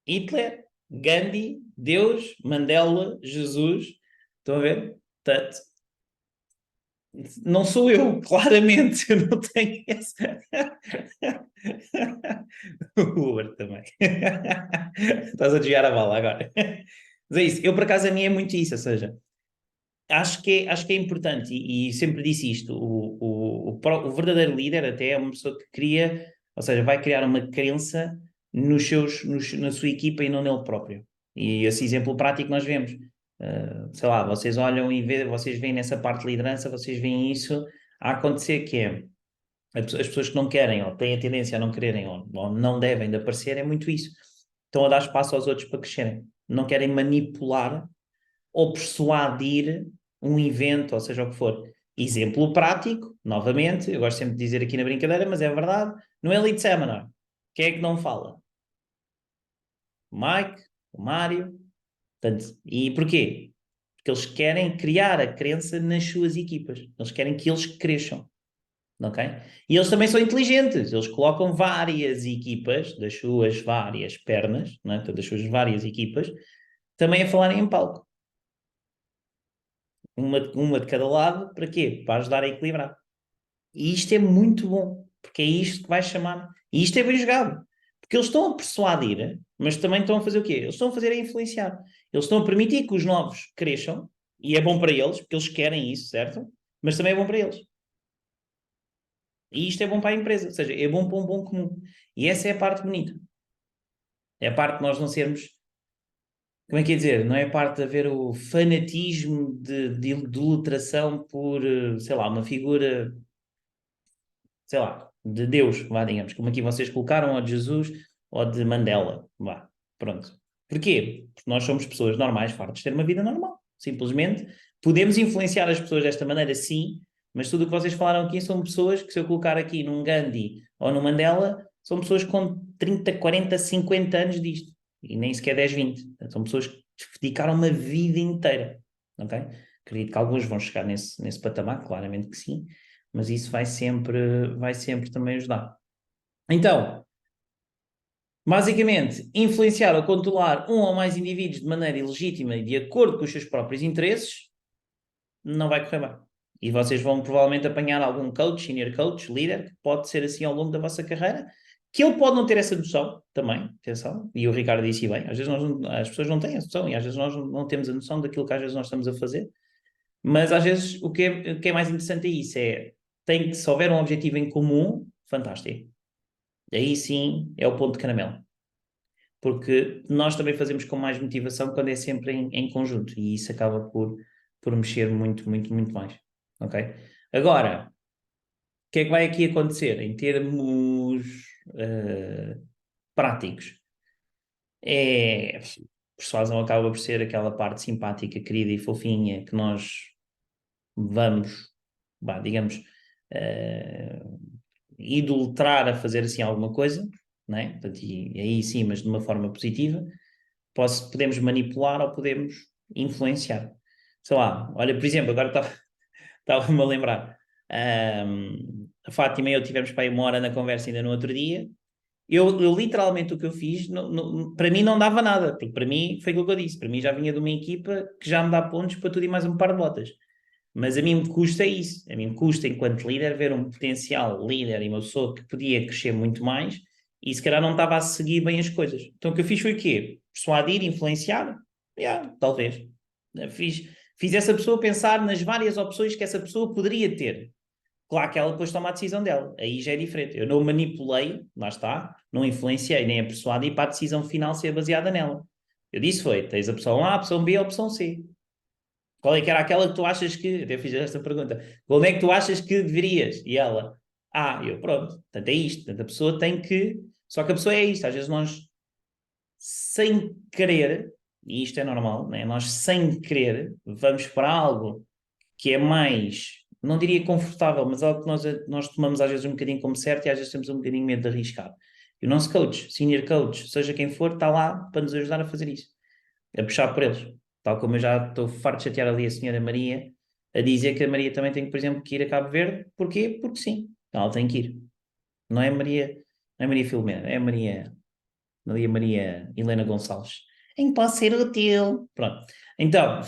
Hitler, Gandhi, Deus, Mandela, Jesus, estão a ver? Portanto, não sou eu, claramente, eu não tenho esse. O Uber também. Estás a desviar a bala agora. Mas é isso, eu por acaso a mim é muito isso, ou seja, acho que é importante, e sempre disse isto, o verdadeiro líder até é uma pessoa que cria, ou seja, vai criar uma crença na sua equipa e não nele próprio. E esse exemplo prático nós vemos. Sei lá, vocês olham e vocês veem nessa parte de liderança, vocês veem isso a acontecer, que é as pessoas que não querem ou têm a tendência a não quererem ou não devem de aparecer, é muito isso. Estão a dar espaço aos outros para crescerem. Não querem manipular ou persuadir um evento, ou seja o que for. Exemplo prático, novamente, eu gosto sempre de dizer aqui na brincadeira, mas é verdade, no Elite Seminar, quem é que não fala? O Mike, o Mário, portanto, e porquê? Porque eles querem criar a crença nas suas equipas, eles querem que eles cresçam, ok? E eles também são inteligentes, eles colocam várias equipas, das suas várias pernas, não é? Portanto, das suas várias equipas, também a falarem em palco. Uma de cada lado, para quê? Para ajudar a equilibrar. E isto é muito bom, porque é isto que vai chamar. E isto é bem jogado. Porque eles estão a persuadir, mas também estão a fazer o quê? Eles estão a fazer a influenciar. Eles estão a permitir que os novos cresçam, e é bom para eles, porque eles querem isso, certo? Mas também é bom para eles. E isto é bom para a empresa, ou seja, é bom para um bom comum. E essa é a parte bonita. É a parte de nós não sermos, como é que é dizer? Não é a parte de haver o fanatismo de idolatração por, sei lá, uma figura, sei lá, de Deus, vá, digamos, como aqui vocês colocaram, ou de Jesus, ou de Mandela, vá, pronto. Porquê? Porque nós somos pessoas normais, fartos de ter uma vida normal, simplesmente. Podemos influenciar as pessoas desta maneira, sim, mas tudo o que vocês falaram aqui são pessoas que, se eu colocar aqui num Gandhi ou num Mandela, são pessoas com 30, 40, 50 anos disto, e nem sequer 10, 20. Portanto, são pessoas que dedicaram uma vida inteira, ok? Acredito que alguns vão chegar nesse patamar, claramente que sim, mas isso vai sempre também ajudar. Então, basicamente, influenciar ou controlar um ou mais indivíduos de maneira ilegítima e de acordo com os seus próprios interesses não vai correr bem. E vocês vão provavelmente apanhar algum coach, senior coach, líder, que pode ser assim ao longo da vossa carreira, que ele pode não ter essa noção também, atenção, e o Ricardo disse bem, às vezes as pessoas não têm a noção e às vezes nós não temos a noção daquilo que às vezes nós estamos a fazer, mas às vezes o que é mais interessante é isso, se houver um objetivo em comum, fantástico. Aí sim é o ponto de caramelo. Porque nós também fazemos com mais motivação quando é sempre em conjunto e isso acaba por mexer muito, muito, muito mais. Ok? Agora, o que é que vai aqui acontecer em termos práticos? Persuasão acaba por ser aquela parte simpática, querida e fofinha que nós vamos, digamos, idolatrar a fazer assim alguma coisa, não é? Portanto, e aí sim, mas de uma forma positiva, podemos manipular ou podemos influenciar. Sei lá, olha, por exemplo, agora estava-me a lembrar, a Fátima e eu tivemos para aí uma hora na conversa ainda no outro dia. Eu literalmente o que eu fiz, para mim não dava nada, porque para mim foi aquilo que eu disse, para mim já vinha de uma equipa que já me dá pontos para tudo e mais um par de botas. Mas a mim me custa isso, a mim me custa enquanto líder ver um potencial líder e uma pessoa que podia crescer muito mais e se calhar não estava a seguir bem as coisas. Então o que eu fiz foi o quê? Persuadir, influenciar? Talvez. Fiz essa pessoa pensar nas várias opções que essa pessoa poderia ter. Claro que ela depois toma a decisão dela. Aí já é diferente. Eu não manipulei, lá está, não influenciei nem a persuadi para a decisão final ser baseada nela. Eu disse tens a opção A, a opção B, a opção C. Qual é que era aquela que tu achas que... Até fiz esta pergunta. Qual é que tu achas que deverias? E ela... eu, pronto. Portanto, é isto. Portanto, a pessoa tem que... Só que a pessoa é isto. Às vezes nós, sem querer, e isto é normal, né? Nós, sem querer, vamos para algo que é mais... Não diria confortável, mas algo que nós tomamos às vezes um bocadinho como certo e às vezes temos um bocadinho medo de arriscar. E o nosso coach, senior coach, seja quem for, está lá para nos ajudar a fazer isso. A puxar por eles. Tal como eu já estou farto de chatear ali a senhora Maria, a dizer que a Maria também tem, por exemplo, que ir a Cabo Verde. Porquê? Porque sim. Ela tem que ir. Não é Maria, não é Maria Filomena, é Maria Helena Gonçalves. Em que posso ser útil. Pronto. Então...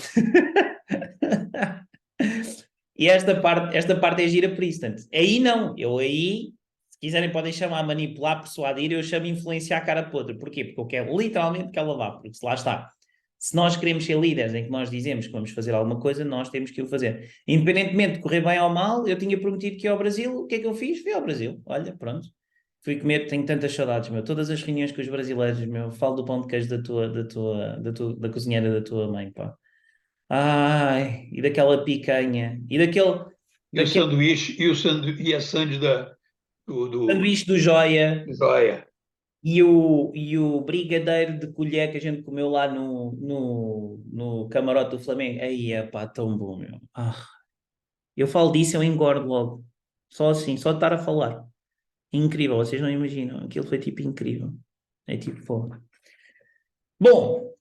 E esta parte é gira por isso. Portanto, aí não. Eu aí, se quiserem, podem chamar manipular, persuadir, eu chamo influenciar a cara podre. Porquê? Porque eu quero literalmente que ela vá. Porque se lá está. Se nós queremos ser líderes em que nós dizemos que vamos fazer alguma coisa, nós temos que o fazer. Independentemente de correr bem ou mal, eu tinha prometido que ia ao Brasil. O que é que eu fiz? Fui ao Brasil. Olha, pronto. Fui comer, tenho tantas saudades, meu. Todas as reuniões com os brasileiros, meu. Falo do pão de queijo da cozinheira da tua mãe, pá. Ai, e daquela picanha, e E o daquele sanduíche, e a sandes do sanduíche do Joia, Zóia. e o brigadeiro de colher que a gente comeu lá no camarote do Flamengo. Aí, é pá, tão bom, meu. Eu falo disso, eu engordo logo. Só assim, só de estar a falar. Incrível, vocês não imaginam. Aquilo foi tipo incrível. É tipo fogo. Bom,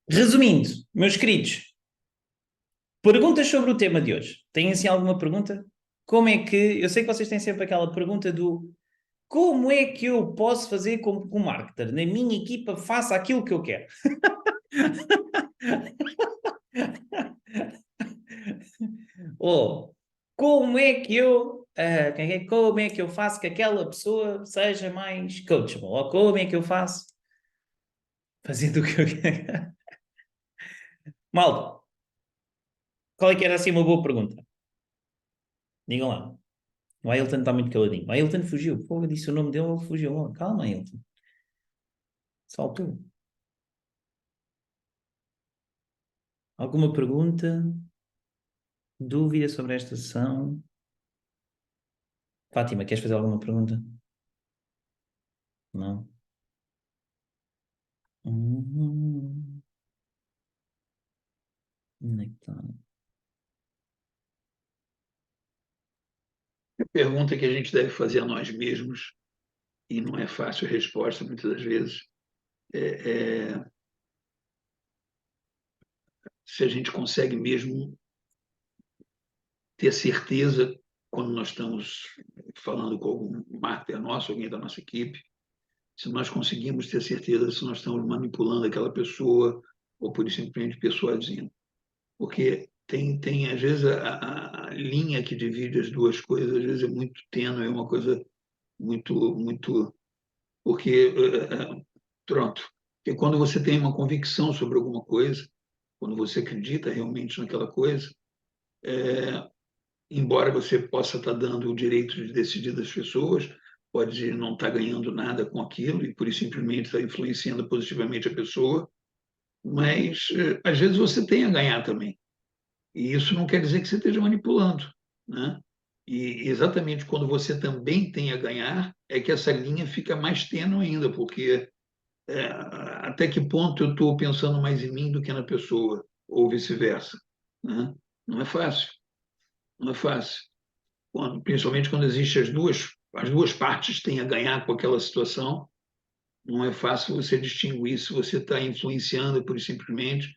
resumindo, meus queridos, perguntas sobre o tema de hoje. Têm assim alguma pergunta? Como é que... Eu sei que vocês têm sempre aquela pergunta do como é que eu posso fazer com que o marketer na minha equipa faça aquilo que eu quero? Ou como é que como é que eu faço que aquela pessoa seja mais coachable? Ou como é que eu faço fazendo o que eu quero? Malta, qual é que era assim uma boa pergunta? Digam lá. O Ailton está muito caladinho. O Ailton fugiu. Pô, disse o nome dele, ele fugiu. Oh, calma, Ailton. Saltou. Alguma pergunta? Dúvida sobre esta sessão? Fátima, queres fazer alguma pergunta? Não? Hum, onde é que está? A pergunta que a gente deve fazer a nós mesmos, e não é fácil a resposta muitas das vezes, é se a gente consegue mesmo ter certeza, quando nós estamos falando com algum marketer nosso, alguém da nossa equipe, se nós conseguimos ter certeza se nós estamos manipulando aquela pessoa ou por simplesmente persuadindo. Porque às vezes, a linha que divide as duas coisas, às vezes é muito tênue, é uma coisa muito... Porque, pronto, porque quando você tem uma convicção sobre alguma coisa, quando você acredita realmente naquela coisa, embora você possa estar dando o direito de decidir das pessoas, pode não estar ganhando nada com aquilo e por isso simplesmente estar influenciando positivamente a pessoa, mas às vezes você tem a ganhar também. E isso não quer dizer que você esteja manipulando, né? E exatamente quando você também tem a ganhar, é que essa linha fica mais tênue ainda, porque até que ponto eu estou pensando mais em mim do que na pessoa, ou vice-versa, né? Não é fácil, não é fácil. Principalmente quando existem as duas partes têm a ganhar com aquela situação, não é fácil você distinguir se você está influenciando por simplesmente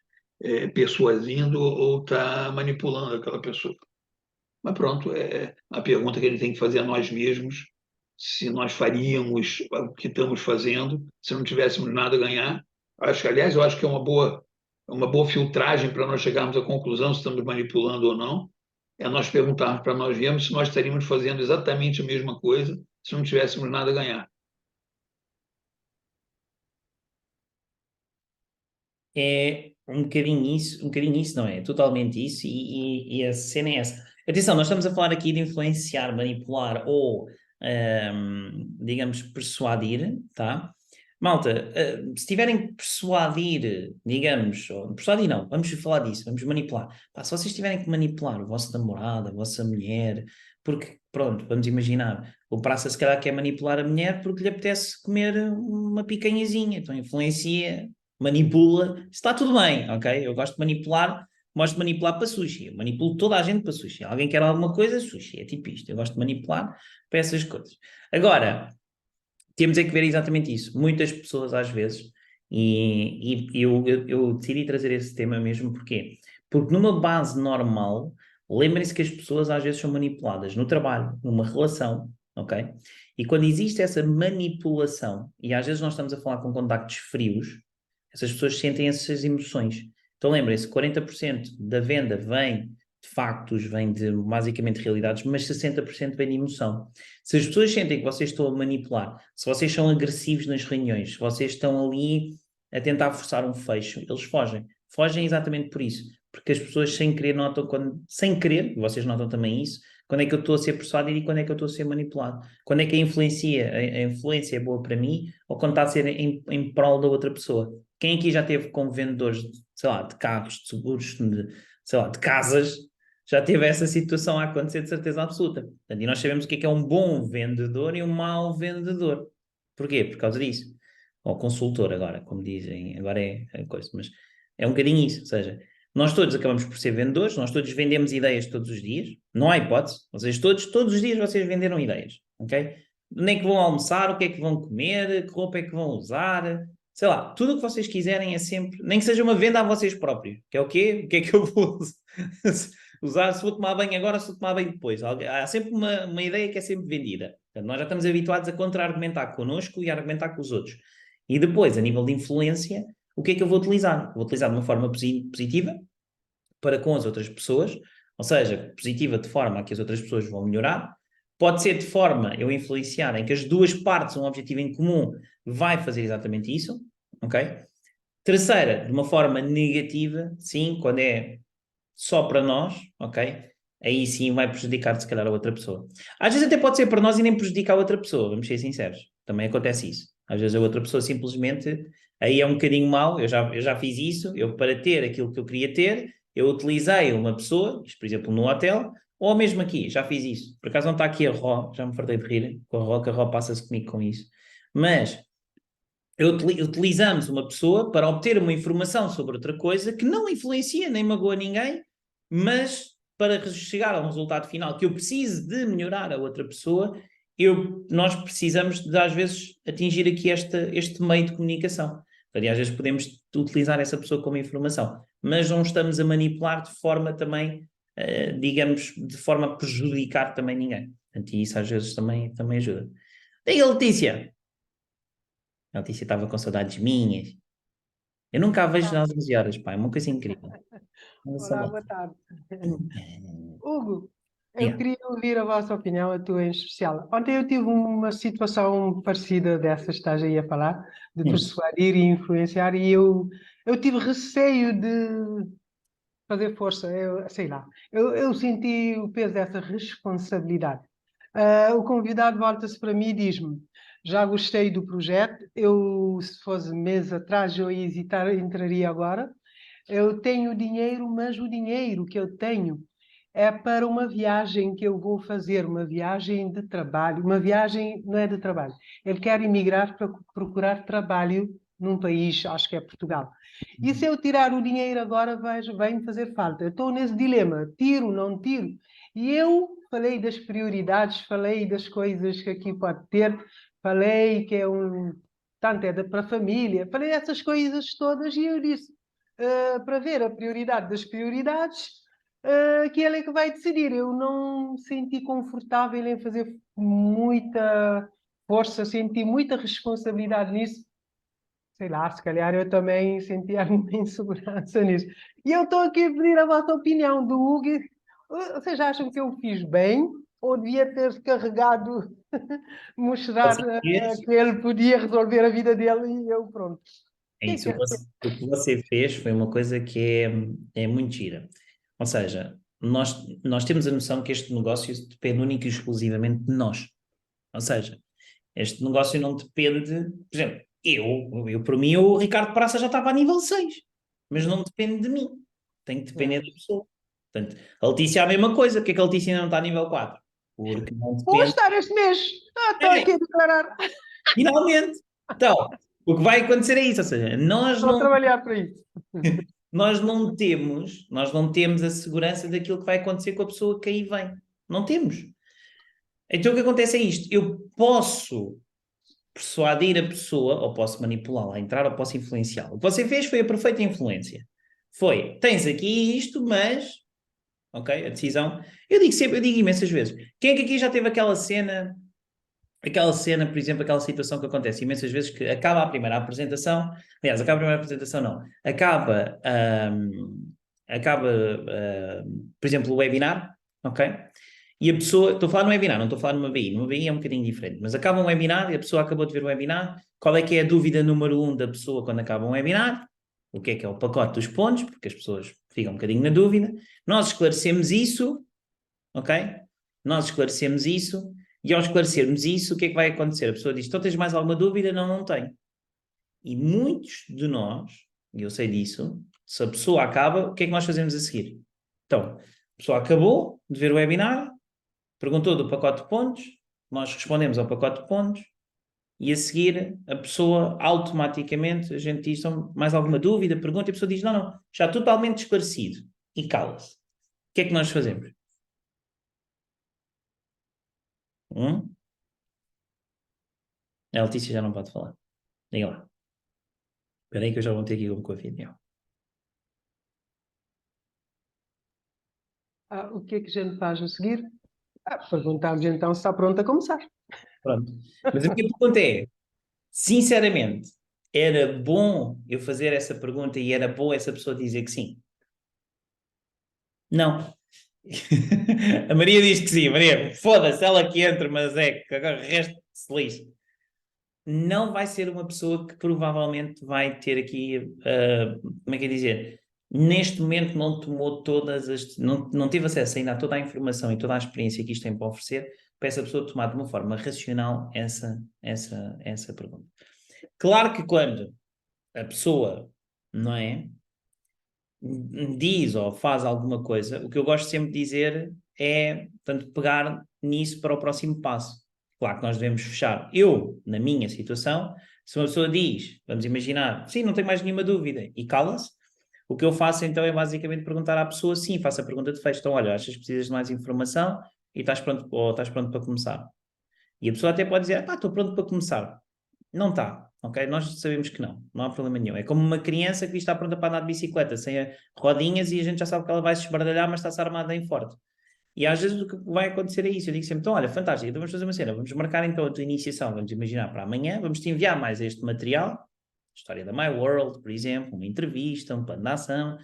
persuadindo ou está manipulando aquela pessoa. Mas pronto, é a pergunta que a gente tem que fazer a nós mesmos, se nós faríamos o que estamos fazendo, se não tivéssemos nada a ganhar. Aliás, eu acho que é uma boa filtragem para nós chegarmos à conclusão se estamos manipulando ou não, é nós perguntarmos para nós mesmos se nós estaríamos fazendo exatamente a mesma coisa se não tivéssemos nada a ganhar. É um bocadinho isso, não é? Totalmente isso, e a cena é essa. Atenção, nós estamos a falar aqui de influenciar, manipular ou, digamos, persuadir, tá? Malta, se tiverem que persuadir, digamos, ou persuadir não, vamos falar disso, vamos manipular. Pá, se vocês tiverem que manipular o vosso namorado, a vossa mulher, porque, pronto, vamos imaginar, o praça se calhar quer manipular a mulher porque lhe apetece comer uma picanhazinha, então influencia, manipula, está tudo bem, ok? Eu gosto de manipular, gosto de manipular para sushi, eu manipulo toda a gente para sushi. Alguém quer alguma coisa, sushi, é tipo isto, eu gosto de manipular para essas coisas. Agora, temos é que ver exatamente isso. Muitas pessoas, às vezes, e eu decidi trazer esse tema mesmo, porquê? Porque numa base normal, lembrem-se que as pessoas às vezes são manipuladas no trabalho, numa relação, ok? E quando existe essa manipulação, e às vezes nós estamos a falar com contactos frios, essas pessoas sentem essas emoções. Então lembrem-se, 40% da venda vem de factos, vem de basicamente realidades, mas 60% vem de emoção. Se as pessoas sentem que vocês estão a manipular, se vocês são agressivos nas reuniões, se vocês estão ali a tentar forçar um fecho, eles fogem. Fogem exatamente por isso. Porque as pessoas sem querer notam quando, sem querer, e vocês notam também isso, quando é que eu estou a ser persuadido e quando é que eu estou a ser manipulado. Quando é que a influência é boa para mim ou quando está a ser em prol da outra pessoa. Quem aqui já teve com vendedores, sei lá, de carros, de seguros, sei lá, de casas, já teve essa situação a acontecer de certeza absoluta. Portanto, e nós sabemos o que é um bom vendedor e um mau vendedor. Porquê? Por causa disso. Ou consultor agora, como dizem, agora é a coisa, mas é um bocadinho isso, ou seja, nós todos acabamos por ser vendedores, nós todos vendemos ideias todos os dias, não há hipótese, vocês todos os dias vocês venderam ideias, ok? Onde é que vão almoçar, o que é que vão comer, que roupa é que vão usar, sei lá, tudo o que vocês quiserem é sempre, nem que seja uma venda a vocês próprios, que é o quê? O que é que eu vou usar, se vou tomar banho agora, se vou tomar banho depois. Há sempre uma ideia que é sempre vendida. Portanto, nós já estamos habituados a contra-argumentar connosco e a argumentar com os outros. E depois, a nível de influência, o que é que eu vou utilizar? Vou utilizar de uma forma positiva para com as outras pessoas, ou seja, positiva de forma a que as outras pessoas vão melhorar. Pode ser de forma eu influenciar em que as duas partes, um objetivo em comum, vai fazer exatamente isso, ok? Terceira, de uma forma negativa, sim, quando é só para nós, ok? Aí sim vai prejudicar, se calhar, a outra pessoa. Às vezes até pode ser para nós e nem prejudicar a outra pessoa, vamos ser sinceros. Também acontece isso. Às vezes a outra pessoa simplesmente, aí é um bocadinho mau, eu já fiz isso, eu para ter aquilo que eu queria ter, eu utilizei uma pessoa, isto, por exemplo, no hotel, ou mesmo aqui, já fiz isso. Por acaso não está aqui a Ró, já me fartei de rir com a Ró, que a Ró passa-se comigo com isso. Mas utilizamos uma pessoa para obter uma informação sobre outra coisa que não influencia nem magoa ninguém, mas para chegar a um resultado final que eu preciso de melhorar a outra pessoa, nós precisamos de, às vezes, atingir aqui este meio de comunicação. Portanto, às vezes podemos utilizar essa pessoa como informação, mas não estamos a manipular de forma também, digamos, de forma a prejudicar também ninguém. Portanto, e isso às vezes também ajuda. Daí, Letícia. A Letícia estava com saudades minhas. Eu nunca a vejo às 11 horas, pá, é uma coisa incrível. Olá, boa tarde. Hum. Hugo, eu Yeah. queria ouvir a vossa opinião, a tua em especial. Ontem eu tive uma situação parecida dessa que estás aí a falar, de persuadir e influenciar, e eu tive receio de fazer força, sei lá. Eu senti o peso dessa responsabilidade. O convidado volta-se para mim e diz-me: já gostei do projeto, se fosse meses atrás eu ia hesitar, entraria agora. Eu tenho dinheiro, mas o dinheiro que eu tenho é para uma viagem que eu vou fazer, uma viagem de trabalho. Uma viagem não é de trabalho. Eu quero emigrar para procurar trabalho num país, acho que é Portugal. E se eu tirar o dinheiro agora, vai-me fazer falta. Eu estou nesse dilema, tiro, não tiro. E eu falei das prioridades, falei das coisas que aqui pode ter, falei que é tanto é para a família, falei essas coisas todas e eu disse, para ver a prioridade das prioridades, que ele é que vai decidir. Eu não me senti confortável em fazer muita força, senti muita responsabilidade nisso. Sei lá, se calhar eu também senti alguma insegurança nisso. E eu estou aqui a pedir a vossa opinião do Hugo. Vocês acham que eu fiz bem ou devia ter carregado, mostrar que ele podia resolver a vida dele e eu pronto? É isso, o que você fez foi uma coisa que é muito gira. Ou seja, nós temos a noção que este negócio depende única e exclusivamente de nós. Ou seja, este negócio não depende, por exemplo, Por mim, o Ricardo Praça já estava a nível 6, mas não depende de mim, tem que depender da pessoa. Portanto, a Letícia é a mesma coisa, porque é que a Letícia ainda não está a nível 4? Porque não Vou depende. estar este mês. Estou aqui a declarar. Finalmente! Então, o que vai acontecer é isso, ou seja, Estou a trabalhar para isso. nós não temos a segurança daquilo que vai acontecer com a pessoa que aí vem. Não temos. Então o que acontece é isto, eu posso persuadir a pessoa, ou posso manipulá-la a entrar, ou posso influenciá-la. O que você fez foi a perfeita influência. Foi, tens aqui isto, mas... Ok? A decisão... Eu digo imensas vezes. Quem é que aqui já teve aquela cena, por exemplo, aquela situação que acontece imensas vezes, que acaba a primeira apresentação, aliás, acaba a primeira apresentação, não, por exemplo, o webinar, ok? E a pessoa, estou a falar no webinar, não estou a falar numa BI, numa BI é um bocadinho diferente, mas acaba um webinar e a pessoa acabou de ver o webinar, qual é que é a dúvida número 1 da pessoa quando acaba um webinar? O que é o pacote dos pontos, porque as pessoas ficam um bocadinho na dúvida, nós esclarecemos isso, ok? Nós esclarecemos isso, e ao esclarecermos isso, o que é que vai acontecer? A pessoa diz, então tens mais alguma dúvida? Não, não tenho. E muitos de nós, e eu sei disso, se a pessoa acaba, o que é que nós fazemos a seguir? Então, a pessoa acabou de ver o webinar, perguntou do pacote de pontos, nós respondemos ao pacote de pontos, e a seguir a pessoa automaticamente, a gente diz, mais alguma dúvida, pergunta, e a pessoa diz, não, já totalmente esclarecido, e cala-se. O que é que nós fazemos? A Letícia já não pode falar. Diga lá. Espera aí que eu já vou ter aqui com a opinião. O que é que a gente faz a seguir? Perguntamos então se está pronto a começar. Pronto. Mas a minha pergunta é, sinceramente, era bom eu fazer essa pergunta e era bom essa pessoa dizer que sim? Não. A Maria diz que sim. Maria, foda-se, ela que entra, mas é que agora o resto se lixa. Não vai ser uma pessoa que provavelmente vai ter aqui, como é que é dizer, neste momento não tomou todas as, não teve acesso ainda a toda a informação e toda a experiência que isto tem para oferecer, para essa pessoa tomar de uma forma racional essa pergunta. Claro que quando a pessoa, não é, diz ou faz alguma coisa, o que eu gosto sempre de dizer é, portanto, pegar nisso para o próximo passo. Claro que nós devemos fechar. Eu, na minha situação, se uma pessoa diz, vamos imaginar, sim, não tenho mais nenhuma dúvida, e cala-se, o que eu faço então é basicamente perguntar à pessoa, sim, faço a pergunta de fecho, então olha, achas que precisas de mais informação e estás pronto para começar? E a pessoa até pode dizer, estou pronto para começar. Não está, ok? Nós sabemos que não há problema nenhum. É como uma criança que está pronta para andar de bicicleta, sem rodinhas, e a gente já sabe que ela vai se esbardalhar, mas está-se armada em forte. E às vezes o que vai acontecer é isso. Eu digo sempre, então olha, fantástico, então vamos fazer uma cena, vamos marcar então a tua iniciação, vamos imaginar para amanhã, vamos te enviar mais este material, história da My World, por exemplo, uma entrevista, um plano de ação,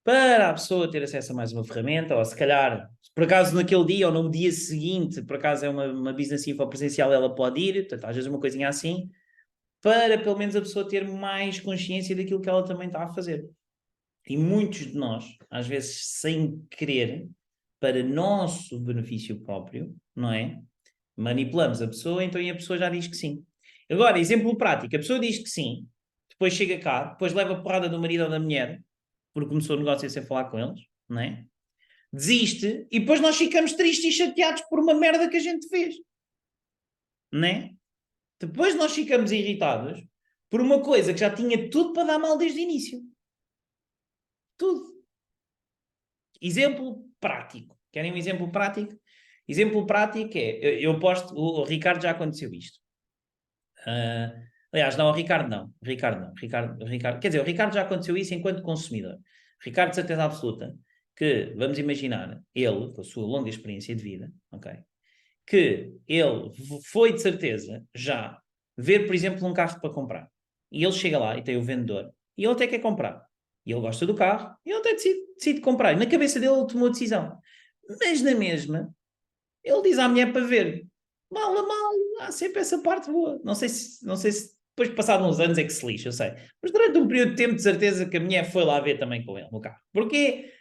para a pessoa ter acesso a mais uma ferramenta, ou se calhar, por acaso naquele dia ou no dia seguinte, por acaso é uma business info presencial, ela pode ir, portanto, às vezes uma coisinha assim, para pelo menos a pessoa ter mais consciência daquilo que ela também está a fazer. E muitos de nós, às vezes sem querer, para nosso benefício próprio, não é? Manipulamos a pessoa, então e a pessoa já diz que sim. Agora, exemplo prático, a pessoa diz que sim, depois chega cá, depois leva a porrada do marido ou da mulher, porque começou o negócio sem falar com eles, não é? Desiste, e depois nós ficamos tristes e chateados por uma merda que a gente fez. Não é? Depois nós ficamos irritados por uma coisa que já tinha tudo para dar mal desde o início. Tudo. Exemplo prático. Querem um exemplo prático? Exemplo prático é, eu posto, o Ricardo já aconteceu isto. Aliás, não, o Ricardo não. O Ricardo não. Ricardo, quer dizer, o Ricardo já aconteceu isso enquanto consumidor. Ricardo, de certeza absoluta, que, vamos imaginar, ele, com a sua longa experiência de vida, ok? Que ele foi, de certeza, já ver, por exemplo, um carro para comprar. E ele chega lá e tem o vendedor. E ele até quer comprar. E ele gosta do carro. E ele até decide comprar. E na cabeça dele ele tomou a decisão. Mas na mesma, ele diz à mulher para ver. Mal a mal, há sempre essa parte boa. Não sei se depois de passar uns anos é que se lixa, eu sei. Mas durante um período de tempo, de certeza que a mulher foi lá ver também com ele no carro. Porquê?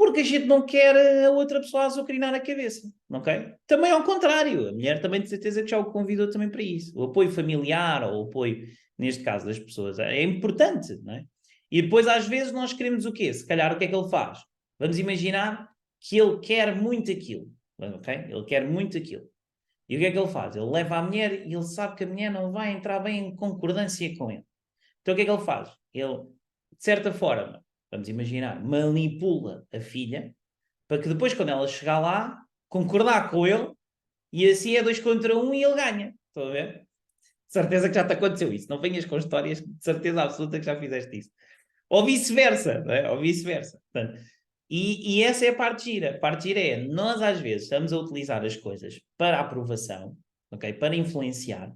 Porque a gente não quer a outra pessoa azucrinar a cabeça, ok? Também ao contrário, a mulher também de certeza que já o convidou também para isso. O apoio familiar ou o apoio, neste caso, das pessoas é importante, não é? E depois às vezes nós queremos o quê? Se calhar o que é que ele faz? Vamos imaginar que ele quer muito aquilo, ok? Ele quer muito aquilo. E o que é que ele faz? Ele leva a mulher e ele sabe que a mulher não vai entrar bem em concordância com ele. Então o que é que ele faz? Ele, de certa forma, vamos imaginar, manipula a filha para que depois, quando ela chegar lá, concordar com ele e assim é 2 contra 1 e ele ganha. Estão a ver? De certeza que já te aconteceu isso. Não venhas com histórias, de certeza absoluta que já fizeste isso. Ou vice-versa, não é? Ou vice-versa. Portanto, e essa é a parte gira. A parte gira é, nós às vezes estamos a utilizar as coisas para aprovação, ok? Para influenciar,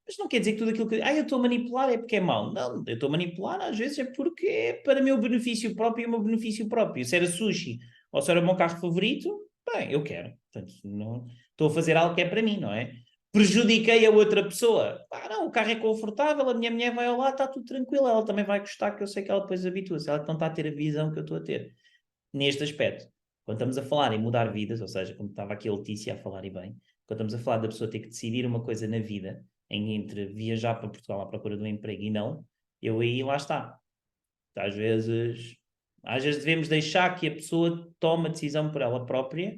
mas não quer dizer que tudo aquilo que... eu estou a manipular é porque é mau. Não, eu estou a manipular às vezes é porque é para meu benefício próprio e o meu benefício próprio. Se era sushi ou se era o meu carro favorito, bem, eu quero. Portanto, não... estou a fazer algo que é para mim, não é? Prejudiquei a outra pessoa. Não, o carro é confortável, a minha mulher vai ao lado, está tudo tranquilo, ela também vai gostar, que eu sei que ela depois habitua-se, ela não está a ter a visão que eu estou a ter. Neste aspecto, quando estamos a falar em mudar vidas, ou seja, como estava aqui a Letícia a falar e bem, quando estamos a falar da pessoa ter que decidir uma coisa na vida, entre viajar para Portugal à procura de um emprego e não, eu aí lá está. Às vezes devemos deixar que a pessoa tome a decisão por ela própria,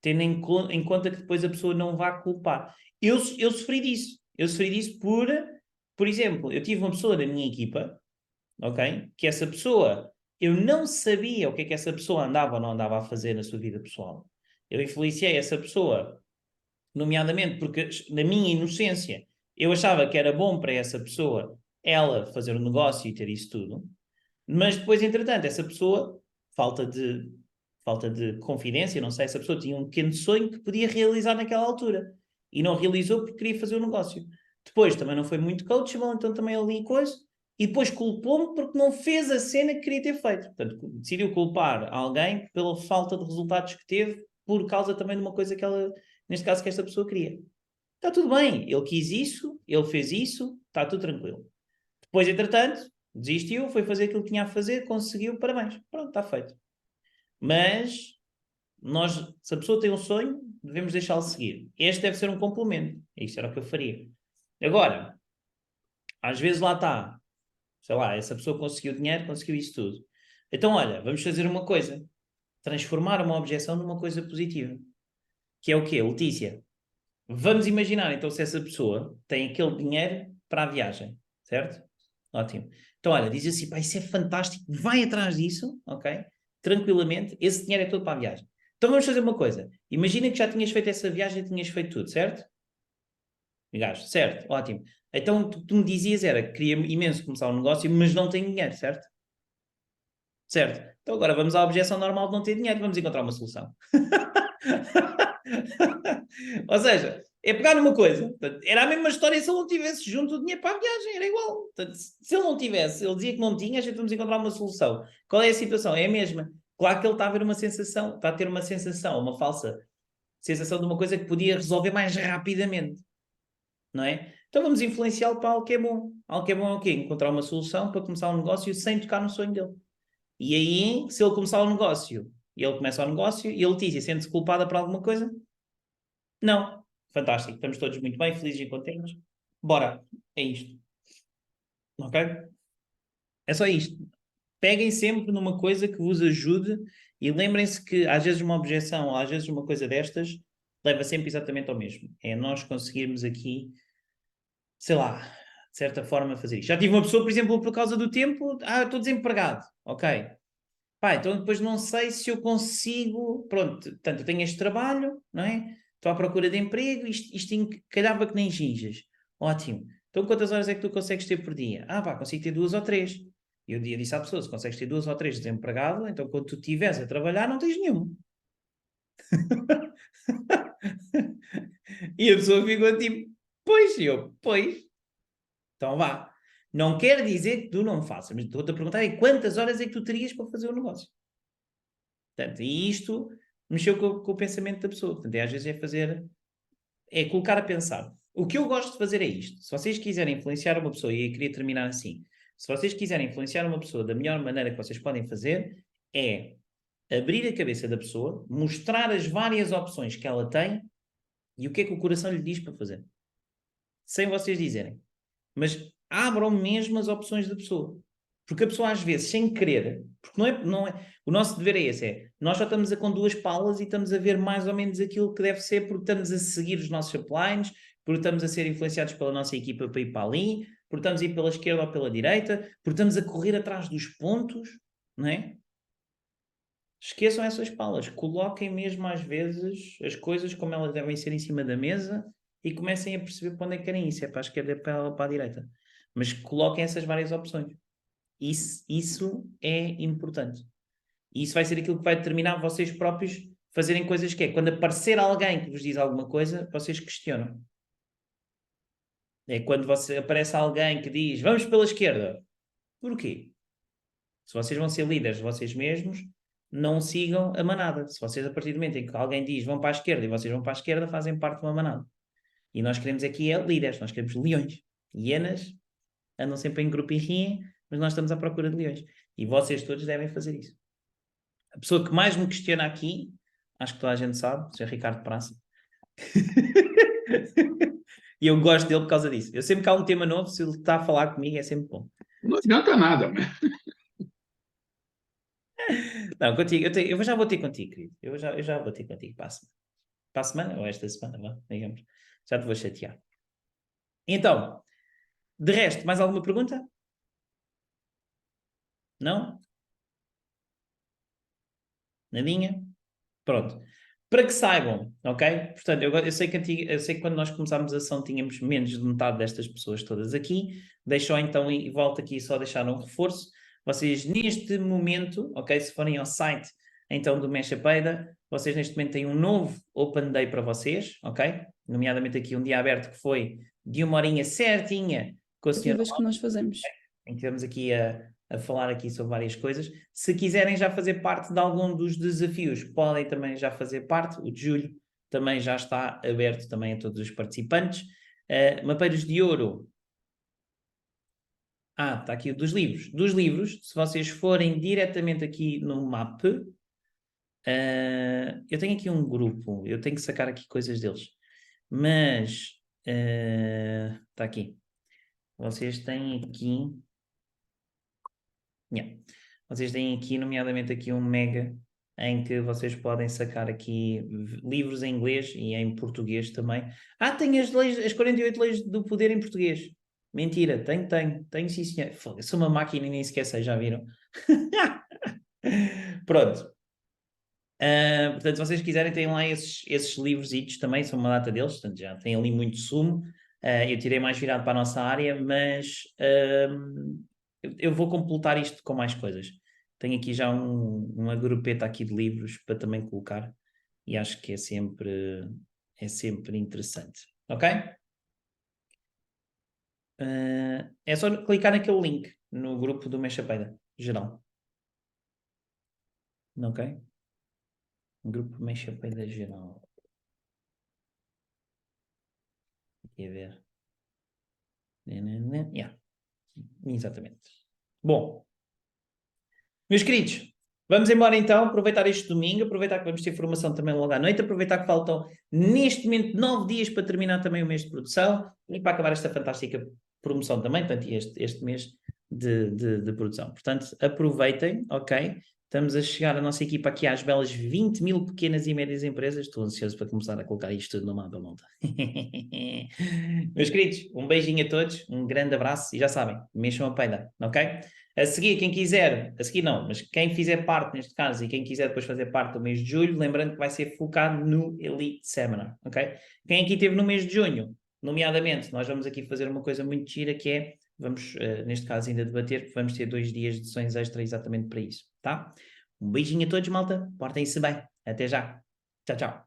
tendo em conta que depois a pessoa não vá culpar. Eu sofri disso. Eu sofri disso por exemplo, eu tive uma pessoa da minha equipa, ok? Que essa pessoa, eu não sabia o que é que essa pessoa andava ou não andava a fazer na sua vida pessoal. Eu influenciei essa pessoa, nomeadamente porque, na minha inocência, eu achava que era bom para essa pessoa ela fazer um negócio e ter isso tudo, mas depois, entretanto, essa pessoa, falta de confidência, não sei, essa pessoa tinha um pequeno sonho que podia realizar naquela altura e não realizou porque queria fazer o negócio. Depois também não foi muito coachable, então também ali coisa, e depois culpou-me porque não fez a cena que queria ter feito. Portanto, decidiu culpar alguém pela falta de resultados que teve por causa também de uma coisa que ela, neste caso, que esta pessoa queria. Está tudo bem, ele quis isso, ele fez isso, está tudo tranquilo. Depois, entretanto, desistiu, foi fazer aquilo que tinha a fazer, conseguiu, parabéns, pronto, está feito. Mas se a pessoa tem um sonho, devemos deixá-lo seguir. Este deve ser um complemento. Isto era o que eu faria. Agora, às vezes lá está, sei lá, essa pessoa conseguiu dinheiro, conseguiu isso tudo. Então, olha, vamos fazer uma coisa. Transformar uma objeção numa coisa positiva. Que é o quê? Letícia, vamos imaginar, então, se essa pessoa tem aquele dinheiro para a viagem, certo? Ótimo. Então, olha, diz assim, pá, isso é fantástico, vai atrás disso, ok? Tranquilamente, esse dinheiro é todo para a viagem. Então vamos fazer uma coisa. Imagina que já tinhas feito essa viagem e tinhas feito tudo, certo? Gajo, certo, ótimo. Então o que tu me dizias era que queria imenso começar um negócio, mas não tenho dinheiro, certo? Certo. Então agora vamos à objeção normal de não ter dinheiro, vamos encontrar uma solução. Ou seja, é pegar numa coisa. Portanto, era a mesma história se ele não tivesse junto o dinheiro para a viagem, era igual. Portanto, se ele não tivesse, ele dizia que não tinha, a gente vamos encontrar uma solução. Qual é a situação? É a mesma. Claro que ele está a ver uma sensação, está a ter uma sensação, uma falsa sensação de uma coisa que podia resolver mais rapidamente. Não é? Então vamos influenciá-lo para algo que é bom. Algo que é bom é o quê? Encontrar uma solução para começar um negócio sem tocar no sonho dele. E aí, se ele começar o negócio, e ele começa o negócio, e a Letícia sente-se culpada por alguma coisa? Não. Fantástico. Estamos todos muito bem, felizes e contentes. Bora. É isto. Ok? É só isto. Peguem sempre numa coisa que vos ajude e lembrem-se que às vezes uma objeção ou às vezes uma coisa destas leva sempre exatamente ao mesmo. É nós conseguirmos aqui, sei lá, de certa forma fazer isto. Já tive uma pessoa, por exemplo, por causa do tempo, eu estou desempregado. Ok. Pá, então depois não sei se eu consigo, pronto, portanto, eu tenho este trabalho, não é? Estou à procura de emprego, isto calhava que nem ginjas. Ótimo. Então quantas horas é que tu consegues ter por dia? Pá, consigo ter 2 ou 3. E eu disse à pessoa, se consegues ter 2 ou 3 desempregado, então quando tu estiveres a trabalhar não tens nenhum. E a pessoa ficou tipo, pois. Então vá. Não quer dizer que tu não faças, mas estou-te a perguntar quantas horas é que tu terias para fazer o negócio. Portanto, e isto mexeu com o pensamento da pessoa. Portanto, às vezes é colocar a pensar. O que eu gosto de fazer é isto. Se vocês quiserem influenciar uma pessoa, e eu queria terminar assim, se vocês quiserem influenciar uma pessoa da melhor maneira que vocês podem fazer, é abrir a cabeça da pessoa, mostrar as várias opções que ela tem e o que é que o coração lhe diz para fazer. Sem vocês dizerem. Mas abram mesmo as opções da pessoa. Porque a pessoa às vezes, sem querer, porque não é, o nosso dever é esse, nós só estamos com duas palas e estamos a ver mais ou menos aquilo que deve ser porque estamos a seguir os nossos uplines, porque estamos a ser influenciados pela nossa equipa para ir para ali, porque estamos a ir pela esquerda ou pela direita, porque estamos a correr atrás dos pontos, não é? Esqueçam essas palas, coloquem mesmo às vezes as coisas como elas devem ser em cima da mesa e comecem a perceber para onde é que querem ir, se é para a esquerda ou para a direita. Mas coloquem essas várias opções. Isso é importante. E isso vai ser aquilo que vai determinar vocês próprios fazerem coisas que é, quando aparecer alguém que vos diz alguma coisa, vocês questionam. É quando aparece alguém que diz, vamos pela esquerda. Porquê? Se vocês vão ser líderes de vocês mesmos, não sigam a manada. Se vocês, a partir do momento em que alguém diz vão para a esquerda e vocês vão para a esquerda, fazem parte de uma manada. E nós queremos aqui líderes, nós queremos leões. Hienas andam sempre em grupo e riem, mas nós estamos à procura de leões. E vocês todos devem fazer isso. A pessoa que mais me questiona aqui, acho que toda a gente sabe, o Sr. Ricardo Praça. E eu gosto dele por causa disso. Eu sempre que há um tema novo, se ele está a falar comigo, é sempre bom. Não adianta nada. Não, contigo, eu já vou ter contigo, querido. Eu já vou ter contigo para a semana. Para a semana ou esta semana, digamos. Já te vou chatear. Então, de resto, mais alguma pergunta? Não? Nadinha? Pronto. Para que saibam, ok? Portanto, eu sei que quando nós começámos a ação tínhamos menos de metade destas pessoas todas aqui. Deixo então e volto aqui só a deixar um reforço. Vocês neste momento, ok? Se forem ao site então do Meshapeida, vocês neste momento têm um novo Open Day para vocês, ok? Nomeadamente aqui um dia aberto que foi de 1 horinha certinha com a senhora Que nós fazemos. em que estamos aqui a falar aqui sobre várias coisas. Se quiserem já fazer parte de algum dos desafios, podem também já fazer parte. O de julho também já está aberto também a todos os participantes. Mapeiros de Ouro. Está aqui o dos livros. Dos livros, se vocês forem diretamente aqui no MAP, eu tenho aqui um grupo, eu tenho que sacar aqui coisas deles. Mas, está aqui. Vocês têm aqui... Yeah. Vocês têm aqui, nomeadamente aqui um mega, em que vocês podem sacar aqui livros em inglês e em português também. Tem as 48 leis do poder em português. Mentira, tenho sim senhor. Eu sou uma máquina e nem sequer sei, já viram? Pronto. Portanto, se vocês quiserem, têm lá esses livros também, são uma data deles, portanto já tem ali muito sumo. Eu tirei mais virado para a nossa área, mas eu vou completar isto com mais coisas. Tenho aqui já uma grupeta aqui de livros para também colocar e acho que é sempre interessante. Ok? É só clicar naquele link no grupo do Meshapeida, geral. Ok? Grupo Meshapeida geral. Aqui a ver. Yeah. Exatamente. Bom, meus queridos, vamos embora então, aproveitar este domingo, aproveitar que vamos ter formação também logo à noite, aproveitar que faltam neste momento 9 dias para terminar também o mês de produção e para acabar esta fantástica promoção também, portanto, este mês de produção. Portanto, aproveitem, ok? Estamos a chegar a nossa equipa aqui às belas 20.000 pequenas e médias empresas. Estou ansioso para começar a colocar isto tudo no mapa, malta. Meus queridos, um beijinho a todos, um grande abraço e já sabem, mexam a peida, ok? A seguir, quem quiser, a seguir não, mas quem fizer parte neste caso e quem quiser depois fazer parte do mês de julho, lembrando que vai ser focado no Elite Seminar, ok? Quem aqui esteve no mês de junho, nomeadamente, nós vamos aqui fazer uma coisa muito gira que é, vamos neste caso ainda debater, porque vamos ter 2 dias de sessões extra exatamente para isso, tá? Um beijinho a todos, malta, portem-se bem, até já, tchau, tchau.